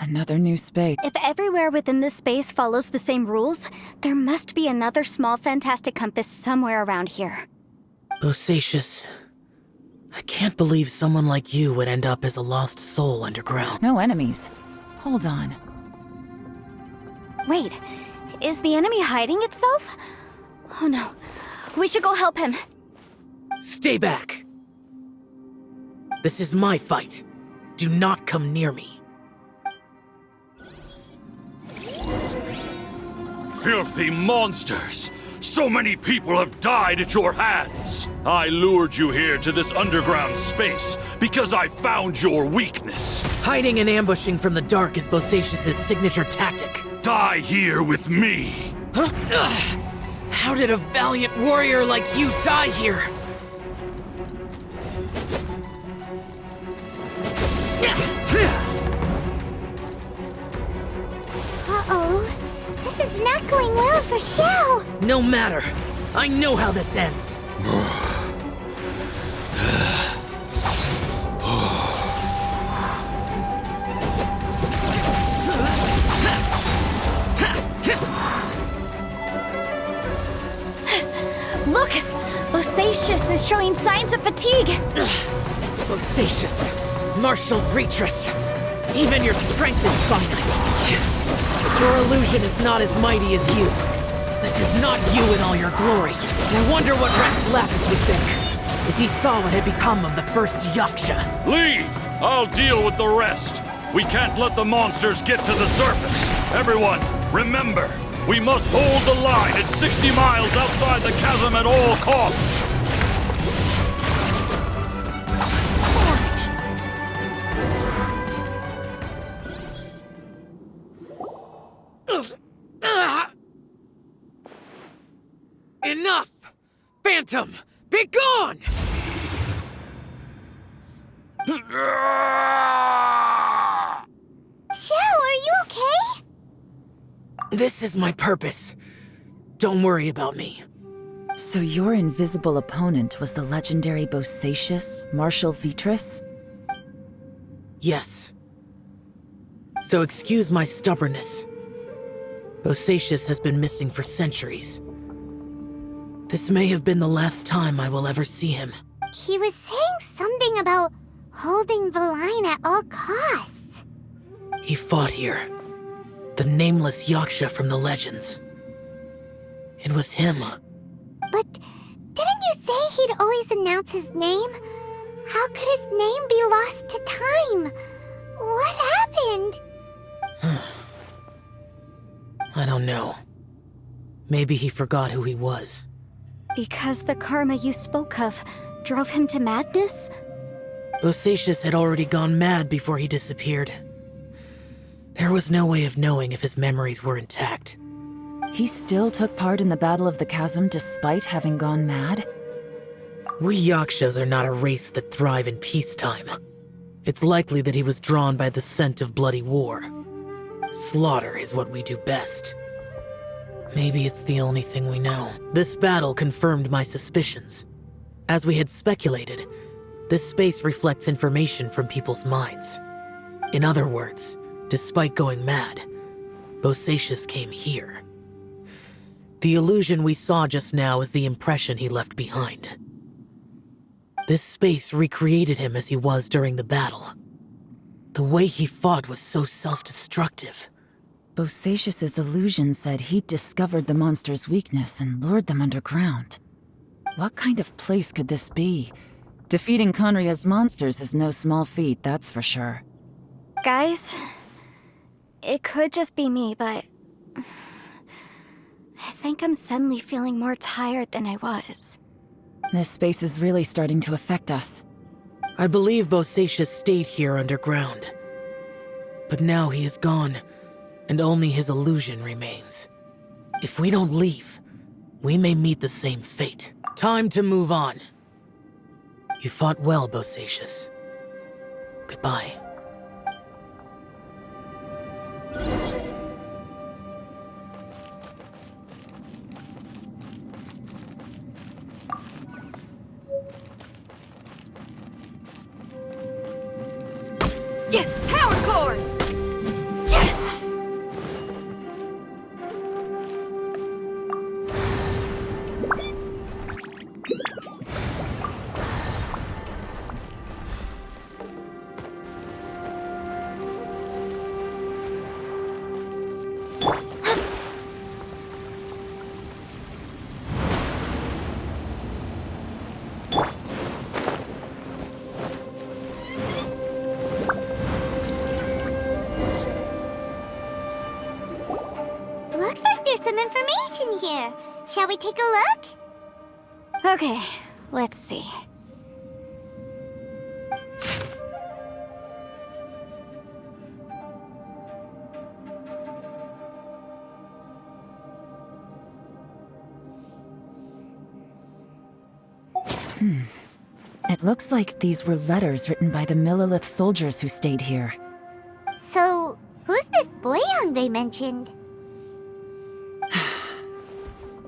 Another new space. If everywhere within this space follows the same rules, there must be another small fantastic compass somewhere around here. Bosacius, I can't believe someone like you would end up as a lost soul underground. No enemies. Hold on. Wait, is the enemy hiding itself? Oh no, we should go help him. Stay back! This is my fight. Do not come near me. Filthy monsters! So many people have died at your hands! I lured you here to this underground space because I found your weakness. Hiding and ambushing from the dark is Bosacius' signature tactic. Die here with me! Huh? Ugh. How did a valiant warrior like you die here? Uh-oh. This is not going well for Xiao. No matter. I know how this ends. Look! Bosacius is showing signs of fatigue! Bosacius, martial Vitris. Even your strength is finite. Your illusion is not as mighty as you. This is not you in all your glory. I wonder what Rex Lapis would think if he saw what had become of the first Yaksha. Leave! I'll deal with the rest. We can't let the monsters get to the surface. Everyone, remember, we must hold the line at 60 miles outside the chasm at all costs. Enough! Phantom, be gone! Xiao, are you okay? This is my purpose. Don't worry about me. So your invisible opponent was the legendary Bosacius, Marshal Vitris? Yes. So excuse my stubbornness. Bosacius has been missing for centuries. This may have been the last time I will ever see him. He was saying something about holding the line at all costs. He fought here. The nameless Yaksha from the legends. It was him. But didn't you say he'd always announce his name? How could his name be lost to time? What happened? I don't know. Maybe he forgot who he was. Because the karma you spoke of drove him to madness? Bosacius had already gone mad before he disappeared. There was no way of knowing if his memories were intact. He still took part in the Battle of the Chasm despite having gone mad? We Yakshas are not a race that thrive in peacetime. It's likely that he was drawn by the scent of bloody war. Slaughter is what we do best. Maybe it's the only thing we know. This battle confirmed my suspicions. As we had speculated, this space reflects information from people's minds. In other words, despite going mad, Bosacius came here. The illusion we saw just now is the impression he left behind. This space recreated him as he was during the battle. The way he fought was so self-destructive. Bosacius's illusion said he'd discovered the monster's weakness and lured them underground. What kind of place could this be? Defeating Conria's monsters is no small feat, that's for sure. Guys, it could just be me, but I think I'm suddenly feeling more tired than I was. This space is really starting to affect us. I believe Bosacius stayed here underground. But now he is gone, and only his illusion remains. If we don't leave, we may meet the same fate. Time to move on. You fought well, Bosacius. Goodbye. Power cord! Looks like there's some information here. Shall we take a look? Okay, let's see. It looks like these were letters written by the Millilith soldiers who stayed here. So, who's this Boyang they mentioned?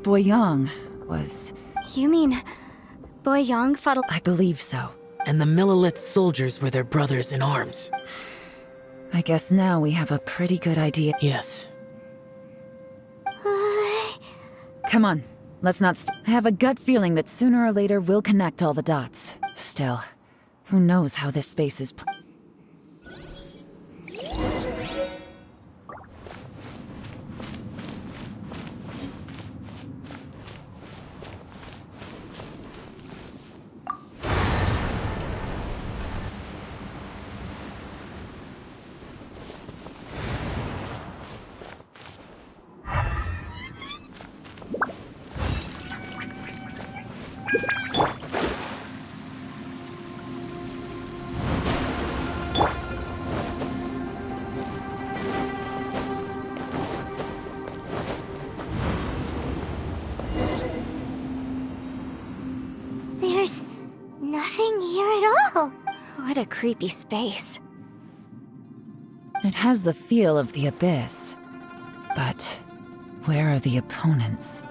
Boyang was... You mean Boyang fought a... I believe so. And the Millilith soldiers were their brothers in arms. I guess now we have a pretty good idea. Yes. Come on, let's not I have a gut feeling that sooner or later we'll connect all the dots. Still, who knows how this space is There's nothing here at all. What a creepy space. It has the feel of the abyss. But where are the opponents?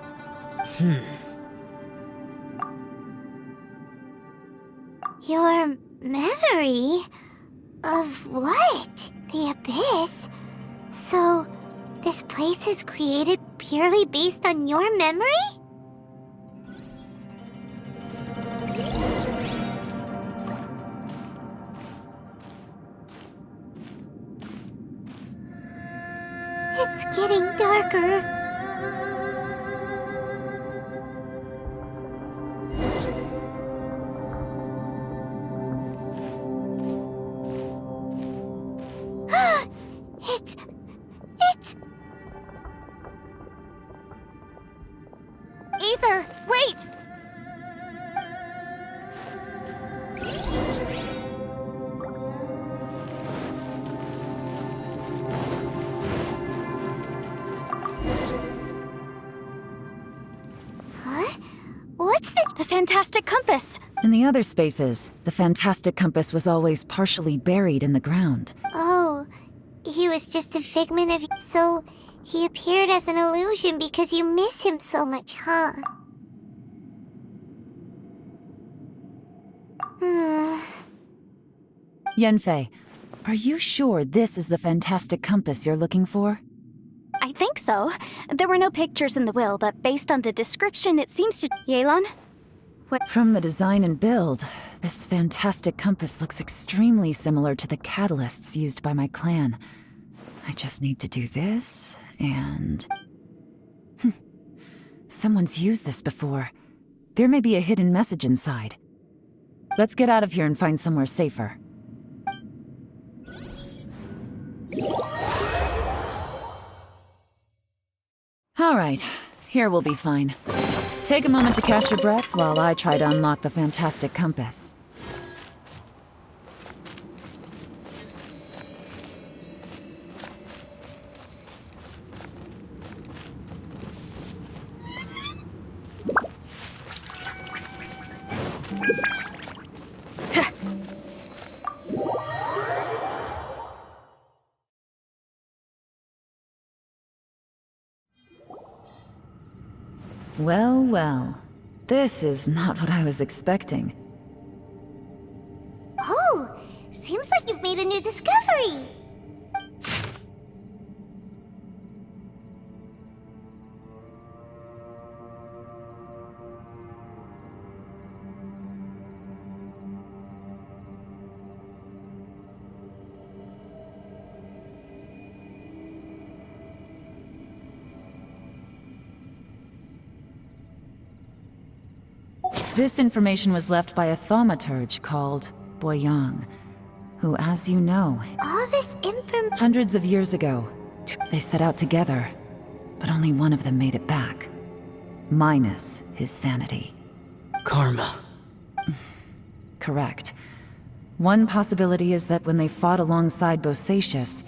Your memory? Of what? The abyss? So, this place is created purely based on your memory? It's getting darker. It's... Ether, wait! Huh? What's The fantastic compass! In the other spaces, the fantastic compass was always partially buried in the ground. Oh, he was just a figment of... So, he appeared as an illusion because you miss him so much, huh? Yanfei, are you sure this is the fantastic compass you're looking for? I think so. There were no pictures in the will, but based on the description, it seems to... Yelan? From the design and build, this fantastic compass looks extremely similar to the catalysts used by my clan. I just need to do this, and... Someone's used this before. There may be a hidden message inside. Let's get out of here and find somewhere safer. All right, here we'll be fine. Take a moment to catch your breath while I try to unlock the fantastic compass. Well, well. This is not what I was expecting. Oh, seems like you've made a new discovery. This information was left by a thaumaturge called Boyang, who, as you know, All this information. hundreds of years ago, they set out together, but only one of them made it back. Minus his sanity. Karma. Correct. One possibility is that when they fought alongside Bosacius,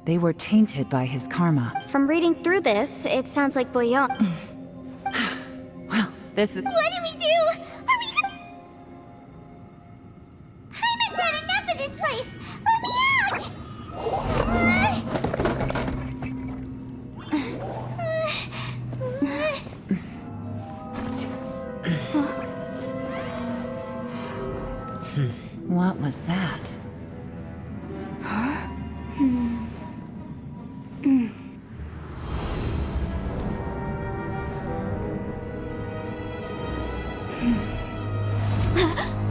they were tainted by his karma. From reading through this, it sounds like Boyan. Well, this is... What do we do? Are we gonna... Hyman's had enough of this place! Let me out! What was that?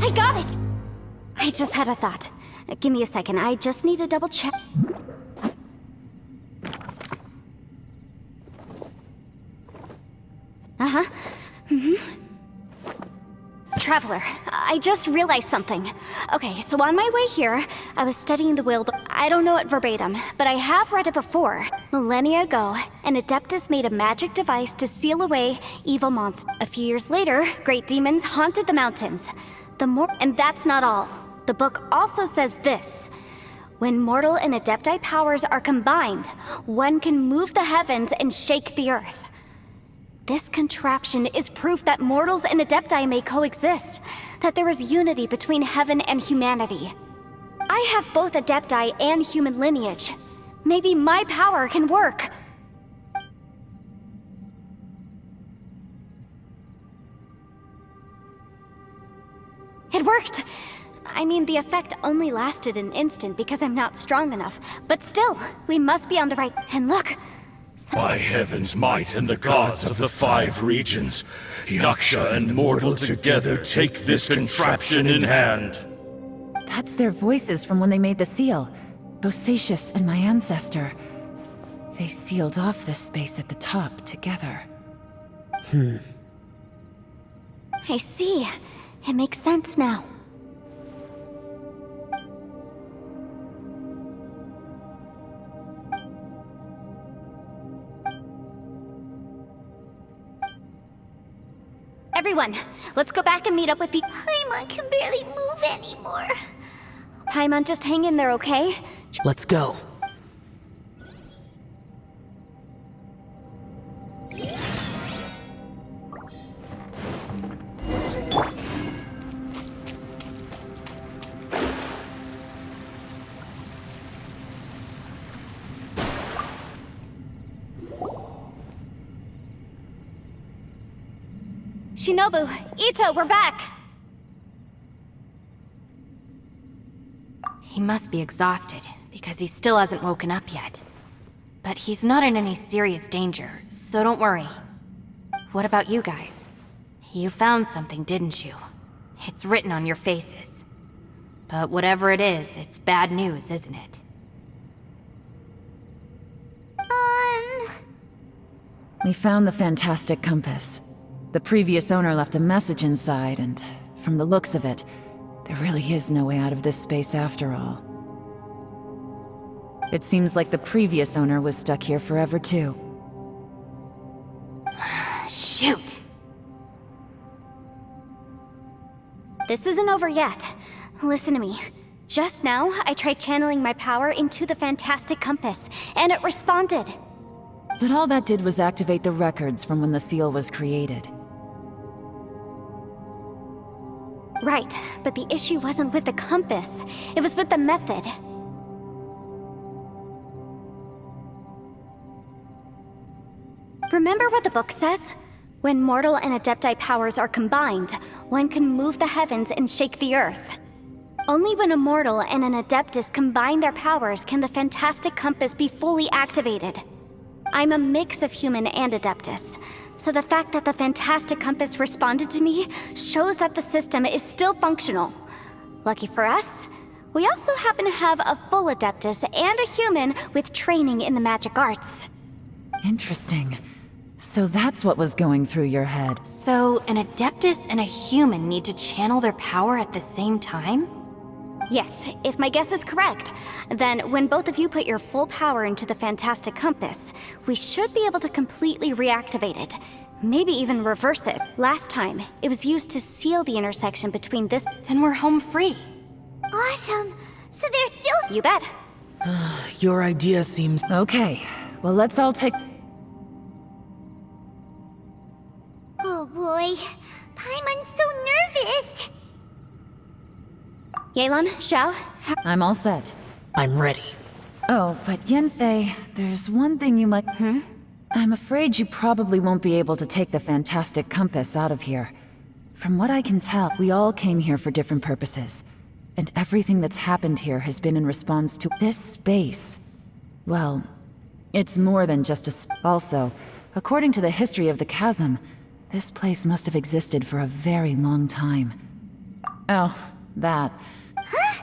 I got it! I just had a thought. Give me a second, I just need to double check. Uh-huh. Traveler, I just realized something. Okay, so on my way here, I was studying the will. I don't know it verbatim, but I have read it before. Millennia ago, an Adeptus made a magic device to seal away evil monsters. A few years later, great demons haunted the mountains. And that's not all. The book also says this. When mortal and Adepti powers are combined, one can move the heavens and shake the earth. This contraption is proof that mortals and Adepti may coexist, that there is unity between heaven and humanity. I have both Adepti and human lineage. Maybe my power can work. It worked! I mean, the effect only lasted an instant because I'm not strong enough. But still, we must be on the right... And look! By heaven's might and the gods of the 5 regions, Yaksha and mortal together take this contraption in hand. That's their voices from when they made the seal. Bosacius and my ancestor. They sealed off this space at the top together. I see. It makes sense now. Everyone, let's go back and meet up with the... Paimon can barely move anymore. Paimon, just hang in there, okay? Let's go. Shinobu, Ito, we're back! He must be exhausted, because he still hasn't woken up yet. But he's not in any serious danger, so don't worry. What about you guys? You found something, didn't you? It's written on your faces. But whatever it is, it's bad news, isn't it? We found the fantastic compass. The previous owner left a message inside, and from the looks of it, there really is no way out of this space after all. It seems like the previous owner was stuck here forever too. Shoot! This isn't over yet. Listen to me. Just now, I tried channeling my power into the fantastic compass, and it responded. But all that did was activate the records from when the seal was created. Right, but the issue wasn't with the compass. It was with the method. Remember what the book says? When mortal and Adepti powers are combined, one can move the heavens and shake the earth. Only when a mortal and an Adeptus combine their powers can the Fantastic Compass be fully activated. I'm a mix of human and Adeptus, so the fact that the Fantastic Compass responded to me shows that the system is still functional. Lucky for us, we also happen to have a full Adeptus and a human with training in the magic arts. Interesting. So that's what was going through your head. So, an Adeptus and a human need to channel their power at the same time? Yes, if my guess is correct, then when both of you put your full power into the Fantastic Compass, we should be able to completely reactivate it. Maybe even reverse it. Last time, it was used to seal the intersection between this. Then we're home free. Awesome. So there's still... You bet. Your idea seems... Okay, well let's all take... Oh boy. Paimon's so nervous. Yelan, Xiao, I'm all set. I'm ready. Oh, but Yanfei, there's one thing you might... I'm afraid you probably won't be able to take the Fantastic Compass out of here. From what I can tell, we all came here for different purposes. And everything that's happened here has been in response to this space. Well, it's more than just a Also, according to the history of the Chasm, this place must have existed for a very long time. Oh, that. Huh?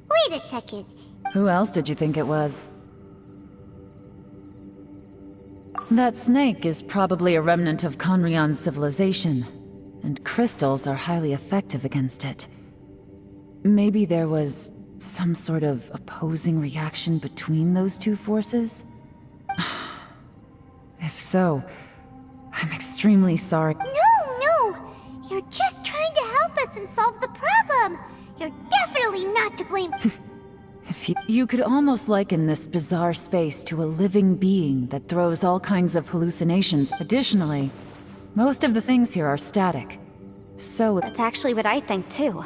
Wait a second. Who else did you think it was? That snake is probably a remnant of Conrion's civilization, and crystals are highly effective against it. Maybe there was some sort of opposing reaction between those two forces? If so, I'm extremely sorry. No! You're just trying to help us and solve the problem. You're definitely not to blame. If you could almost liken this bizarre space to a living being that throws all kinds of hallucinations. Additionally, most of the things here are static. So that's actually what I think too.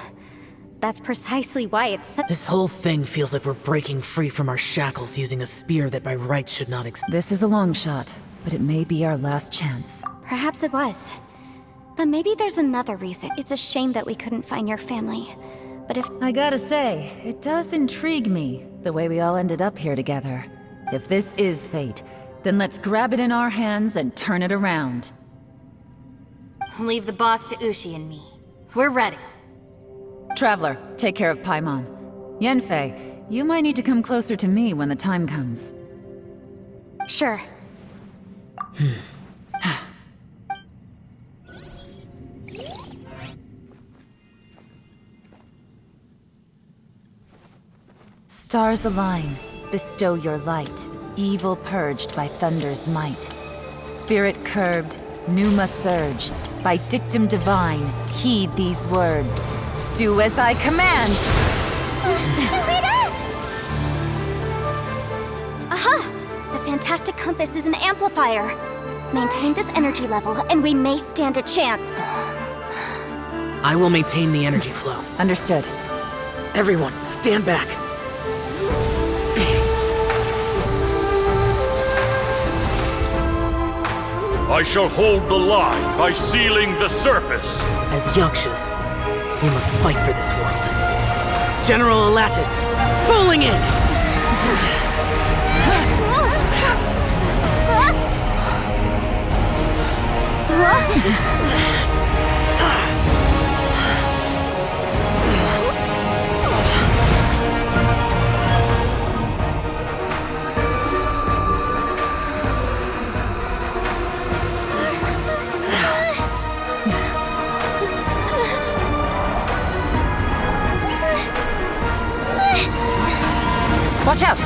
That's precisely why it's so— This whole thing feels like we're breaking free from our shackles using a spear that by rights should not exist. This is a long shot, but it may be our last chance. Perhaps it was. But maybe there's another reason. It's a shame that we couldn't find your family. But if— I gotta say, it does intrigue me, the way we all ended up here together. If this is fate, then let's grab it in our hands and turn it around. Leave the boss to Ushi and me. We're ready. Traveler, take care of Paimon. Yanfei, you might need to come closer to me when the time comes. Sure. Stars align, bestow your light, evil purged by thunder's might. Spirit curbed, pneuma surge, by dictum divine, heed these words. Do as I command! Aha! The Fantastic Compass is an amplifier. Maintain this energy level, and we may stand a chance. I will maintain the energy flow. Understood. Everyone, stand back. I shall hold the line by sealing the surface. As Yakshas, we must fight for this world. General Alatus, falling in! Watch out!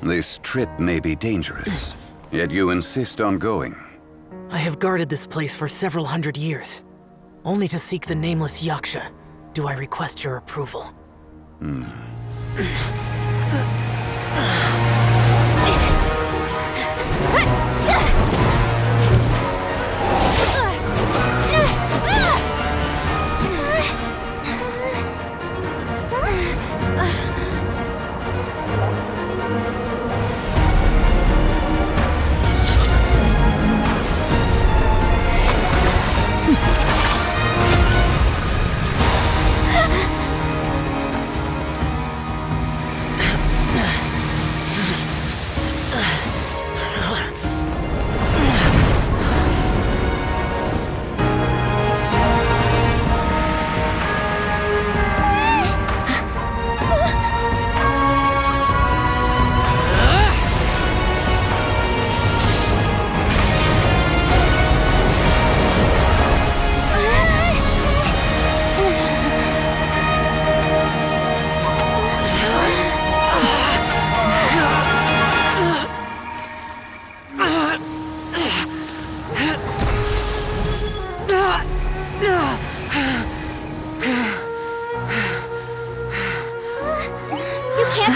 This trip may be dangerous, yet you insist on going. I have guarded this place for several hundred years. Only to seek the nameless Yaksha do I request your approval.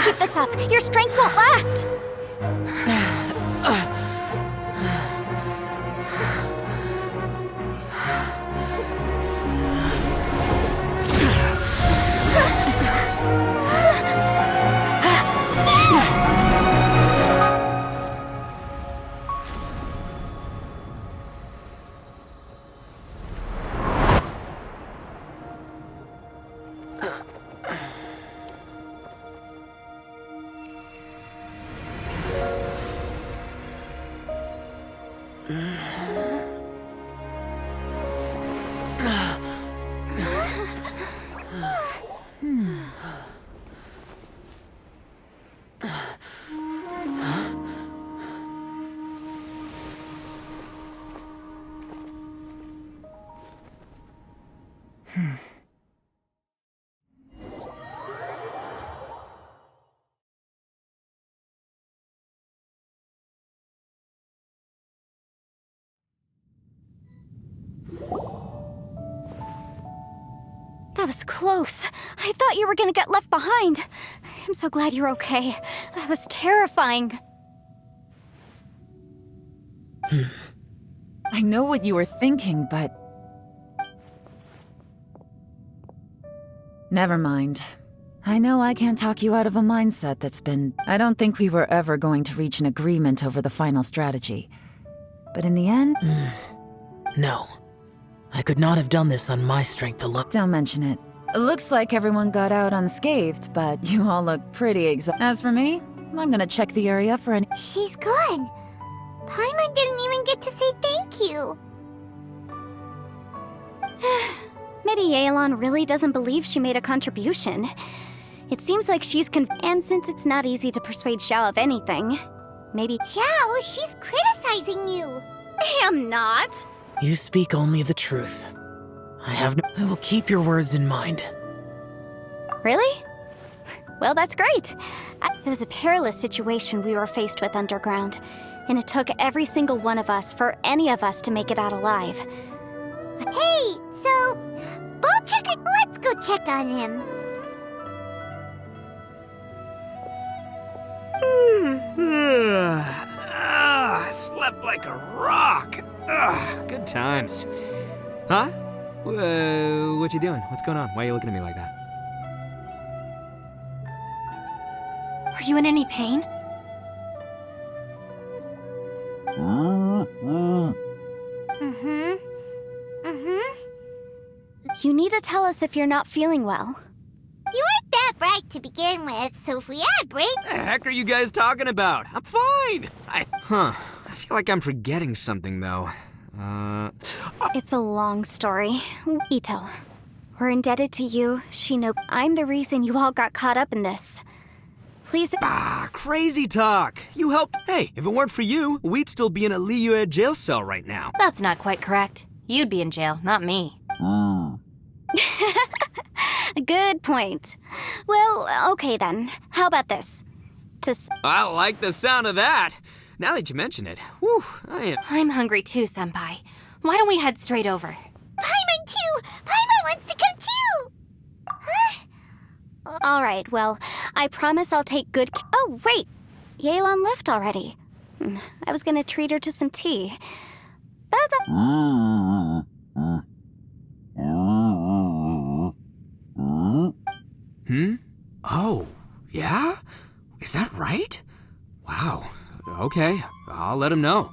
Keep this up. Your strength won't last. That was close. I thought you were gonna get left behind. I'm so glad you're okay. That was terrifying. I know what you were thinking, but... Never mind. I know I can't talk you out of a mindset that's been... I don't think we were ever going to reach an agreement over the final strategy. But in the end... No. I could not have done this on my strength alone. Don't mention it. It looks like everyone got out unscathed, but you all look pretty As for me, I'm gonna check the area for any... She's gone. Paimon didn't even get to say thank you. Maybe Yelan really doesn't believe she made a contribution. It seems like she's and since it's not easy to persuade Xiao of anything, maybe... Xiao, she's criticizing you. I'm not. You speak only the truth. I will keep your words in mind. Really? Well, that's great. It was a perilous situation we were faced with underground, and it took every single one of us for any of us to make it out alive. Hey, so... let's go check on him. Slept like a rock. Good times. Huh? What you doing? What's going on? Why are you looking at me like that? Are you in any pain? You need to tell us if you're not feeling well. You weren't that bright to begin with, so if we had a break... What the heck are you guys talking about? I'm fine. I feel like I'm forgetting something, though. It's a long story. Ito, we're indebted to you, Shinobu. I'm the reason you all got caught up in this. Please... Crazy talk. You helped. Hey, if it weren't for you, we'd still be in a Liyue jail cell right now. That's not quite correct. You'd be in jail, not me. Good point. Well, okay then. How about this? I like the sound of that. Now that you mention it, whew, I'm hungry too, Senpai. Why don't we head straight over? Paimon too! Paimon wants to come too! All right, well, I promise I'll take good Oh, wait! Yelan left already. I was gonna treat her to some tea. Oh, yeah? Is that right? Wow. Okay, I'll let him know.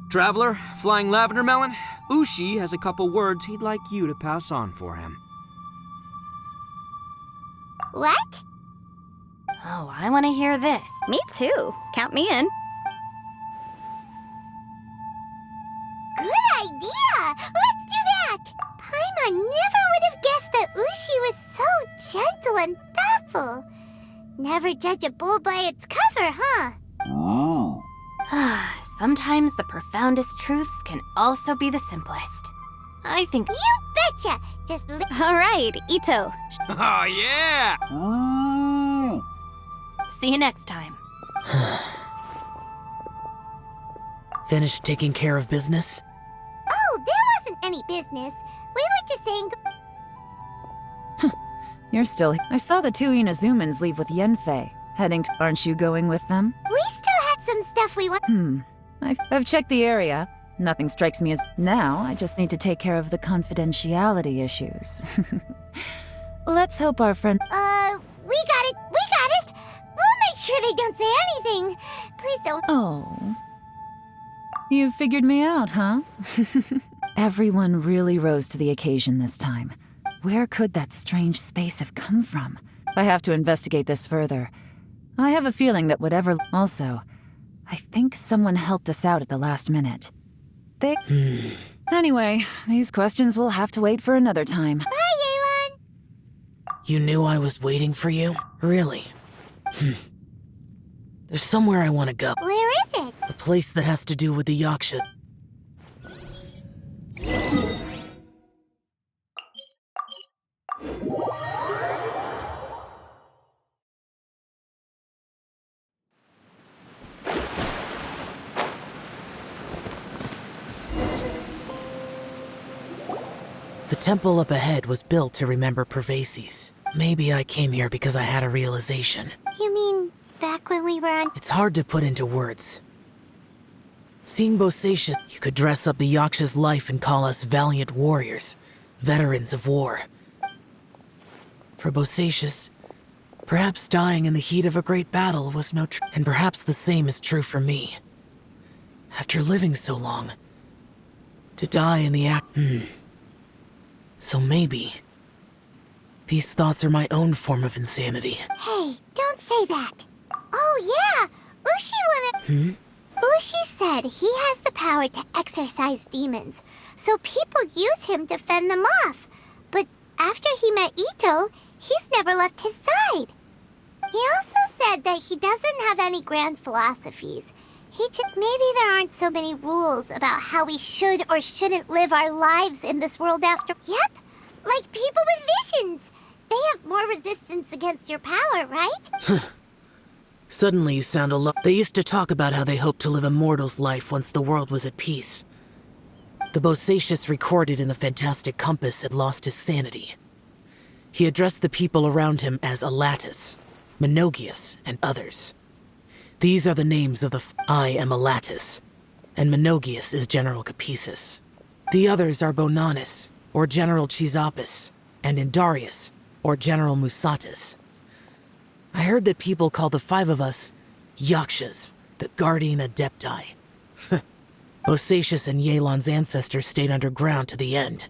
Traveler, Flying Lavender Melon, Ushi has a couple words he'd like you to pass on for him. What? Oh, I want to hear this. Me too. Count me in. Good idea! Let's do that! Paimon never would have guessed that Ushi was so gentle and thoughtful. Never judge a bull by its cover, huh? Sometimes the profoundest truths can also be the simplest. I think... You betcha! Just All right, Ito. Oh, yeah! See you next time. Finished taking care of business? Oh, there wasn't any business. We were just saying... You're still. I saw the two Inazumans leave with Yenfei. Heading to. Aren't you going with them? We still had some stuff we want. I've checked the area. Nothing strikes me as. Now, I just need to take care of the confidentiality issues. Let's hope our friend. We got it! We got it! We'll make sure they don't say anything. Please don't. Oh. You figured me out, huh? Everyone really rose to the occasion this time. Where could that strange space have come from? I have to investigate this further. I have a feeling that whatever. Also, I think someone helped us out at the last minute. They. Anyway, these questions will have to wait for another time. Bye, Yelan! You knew I was waiting for you? Really? There's somewhere I want to go. Where is it? A place that has to do with the Yaksha. The temple up ahead was built to remember Pervases. Maybe I came here because I had a realization. You mean back when we were on. It's hard to put into words. Seeing Bosacius, you could dress up the Yaksha's life and call us valiant warriors, veterans of war. For Bosacius, perhaps dying in the heat of a great battle was no and perhaps the same is true for me. After living so long, to die in the act. So maybe these thoughts are my own form of insanity. Hey, don't say that. Oh, yeah! Ushi wanted. Ushi said he has the power to exorcise demons, so people use him to fend them off. But after he met Ito, he's never left his side. He also said that he doesn't have any grand philosophies. Maybe there aren't so many rules about how we should or shouldn't live our lives in this world after. Yep, like people with visions. They have more resistance against your power, right? Suddenly you sound a lot. They used to talk about how they hoped to live a mortal's life once the world was at peace. The Bosacius recorded in the Fantastic Compass had lost his sanity. He addressed the people around him as Alatus, Menogius, and others. These are the names of the I am Alatus, and Menogius is General Capisis. The others are Bonanis, or General Chisapis, and Indarius, or General Musatus. I heard that people call the five of us Yakshas, the Guardian Adepti. Bosacius and Yelan's ancestors stayed underground to the end.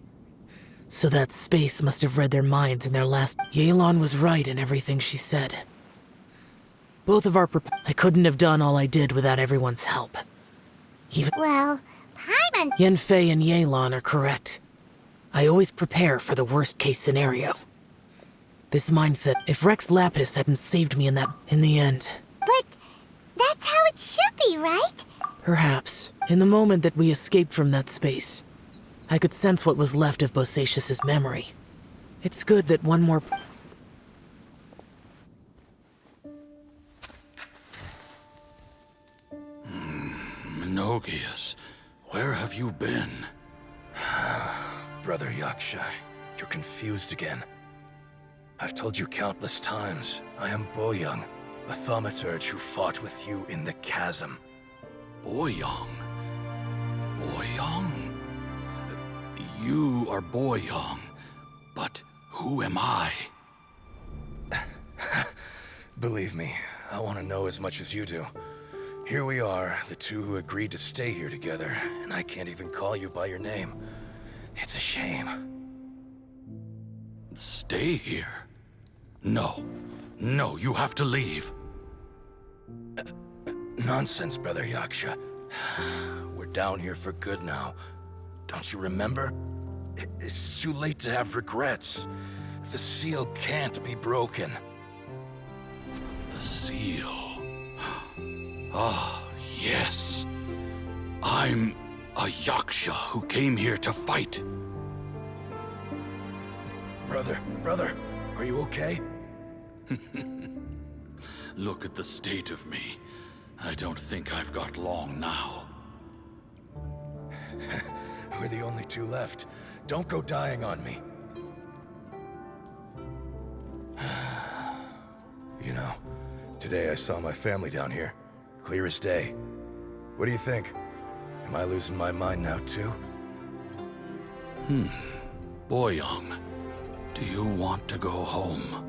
So that space must have read their minds in their last. Yelan was right in everything she said. Both of our I couldn't have done all I did without everyone's help. Well, Paimon. Yenfei and Yelan are correct. I always prepare for the worst-case scenario. This mindset, if Rex Lapis hadn't saved me in the end. But that's how it should be, right? Perhaps. In the moment that we escaped from that space, I could sense what was left of Bosacius's memory. It's good that one more... Menogius, where have you been? Brother Yaksha, you're confused again. I've told you countless times, I am Boyoung, a thaumaturge who fought with you in the Chasm. Boyoung? Boyoung? You are Boyoung, but who am I? Believe me, I want to know as much as you do. Here we are, the two who agreed to stay here together, and I can't even call you by your name. It's a shame. Stay here? No. No, you have to leave. Nonsense, Brother Yaksha. We're down here for good now. Don't you remember? It's too late to have regrets. The seal can't be broken. The seal. Ah, yes. I'm a Yaksha who came here to fight. Brother, are you okay? Look at the state of me. I don't think I've got long now. We're the only two left. Don't go dying on me. Today I saw my family down here. Clear as day. What do you think? Am I losing my mind now too? Boyoung, do you want to go home?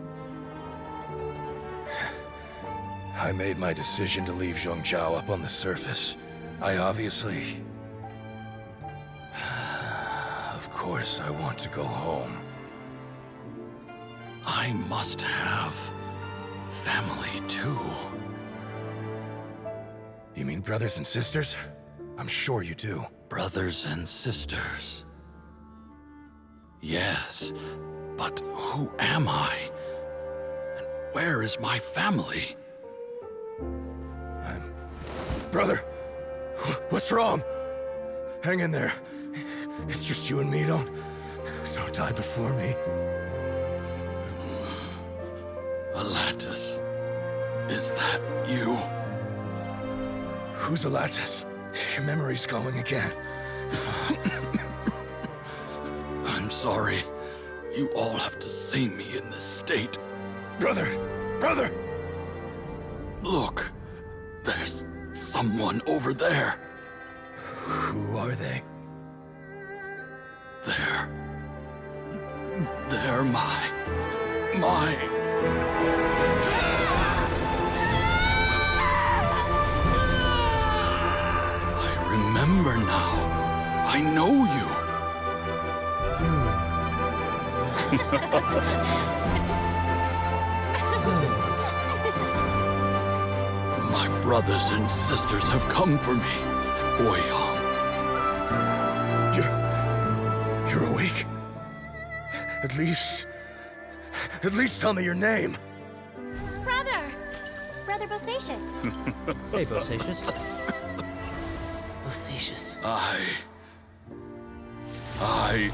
I made my decision to leave Zhongzhao up on the surface. I obviously... Of course I want to go home. I must have family too. You mean brothers and sisters? I'm sure you do. Brothers and sisters. Yes, but who am I? And where is my family? Brother! What's wrong? Hang in there. It's just you and me, don't die before me. Atlantis, is that you? Who's Atlantis? Your memory's going again. I'm sorry. You all have to see me in this state. Brother! Brother! Look, there's someone over there. Who are they? They're my... I remember now. I know you. My brothers and sisters have come for me, Boyoung. You're awake? At least tell me your name. Brother Bosacious. Hey, Bosacious. Bosacious. I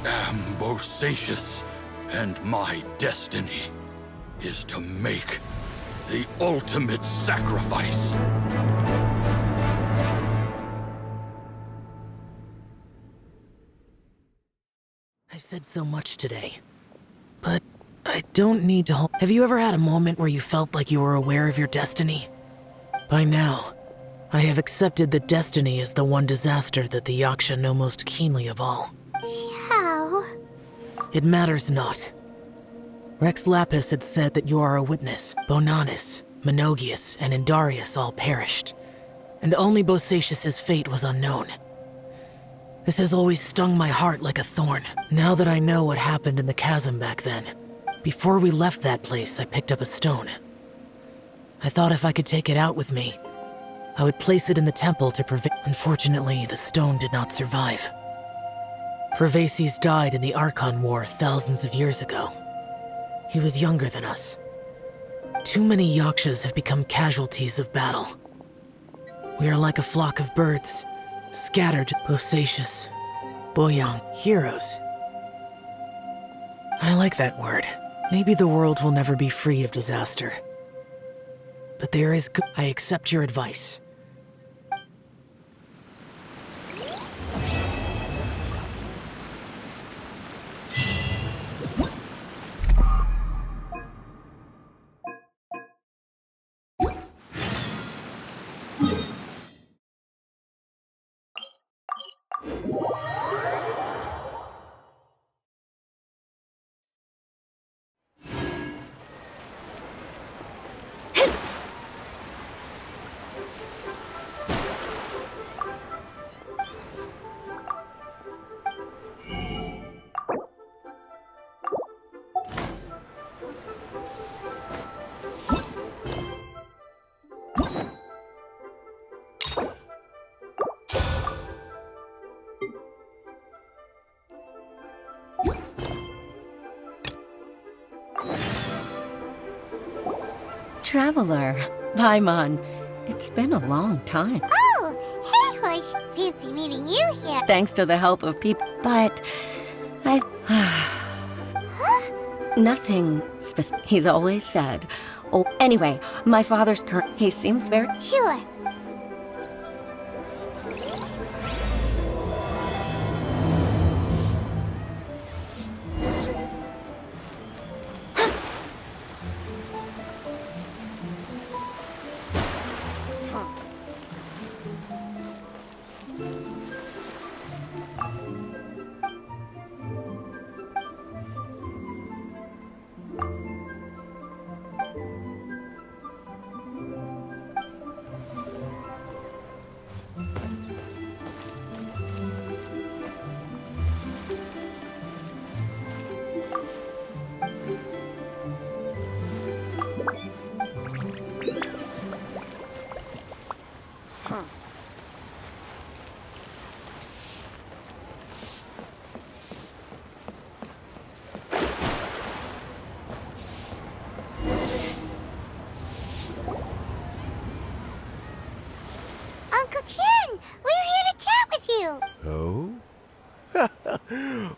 am Bosacious, and my destiny is to make the ultimate sacrifice. I've said so much today, but I don't need to hold. Have you ever had a moment where you felt like you were aware of your destiny? By now, I have accepted that destiny is the one disaster that the Yaksha know most keenly of all. Xiao. It matters not. Rex Lapis had said that you are a witness. Bonanis, Menogius, and Indarius all perished, and only Bosacious's fate was unknown. This has always stung my heart like a thorn. Now that I know what happened in the chasm back then, before we left that place, I picked up a stone. I thought if I could take it out with me, I would place it in the temple to prevent. Unfortunately, the stone did not survive. Pervases died in the Archon War thousands of years ago. He was younger than us. Too many Yakshas have become casualties of battle. We are like a flock of birds, scattered. Bosacious, Boyoung, heroes. I like that word. Maybe the world will never be free of disaster. But there is good. I accept your advice. Traveler, Paimon, it's been a long time. Oh, hey, Horse. Fancy meeting you here. Thanks to the help of people, but I... Nothing specific. He's always said. Oh, anyway, my father's current... He seems very... Sure.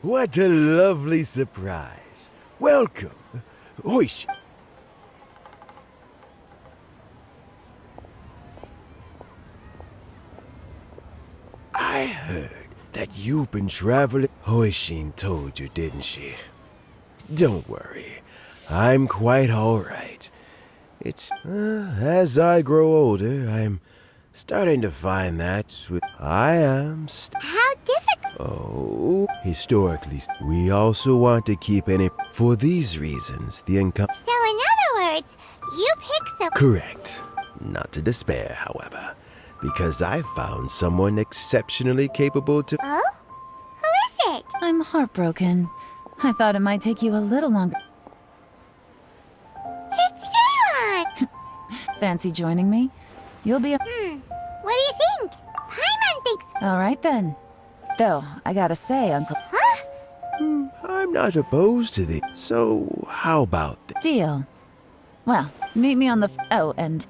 What a lovely surprise. Welcome. Oish. I heard that you've been traveling. Hoishin told you, didn't she? Don't worry. I'm quite alright. It's, as I grow older, I'm starting to find that I am How difficult. Oh, historically, we also want to keep any. For these reasons, the income. So in other words, you pick some. Correct. Not to despair, however, because I found someone exceptionally capable to. Oh? Who is it? I'm heartbroken. I thought it might take you a little longer. It's Yeon! Fancy joining me? You'll be a. What do you think? Paimon thinks. All right then. Though, I gotta say, Uncle. Huh? I'm not opposed to the. So, how about the. Deal. Well, meet me on the. Oh, and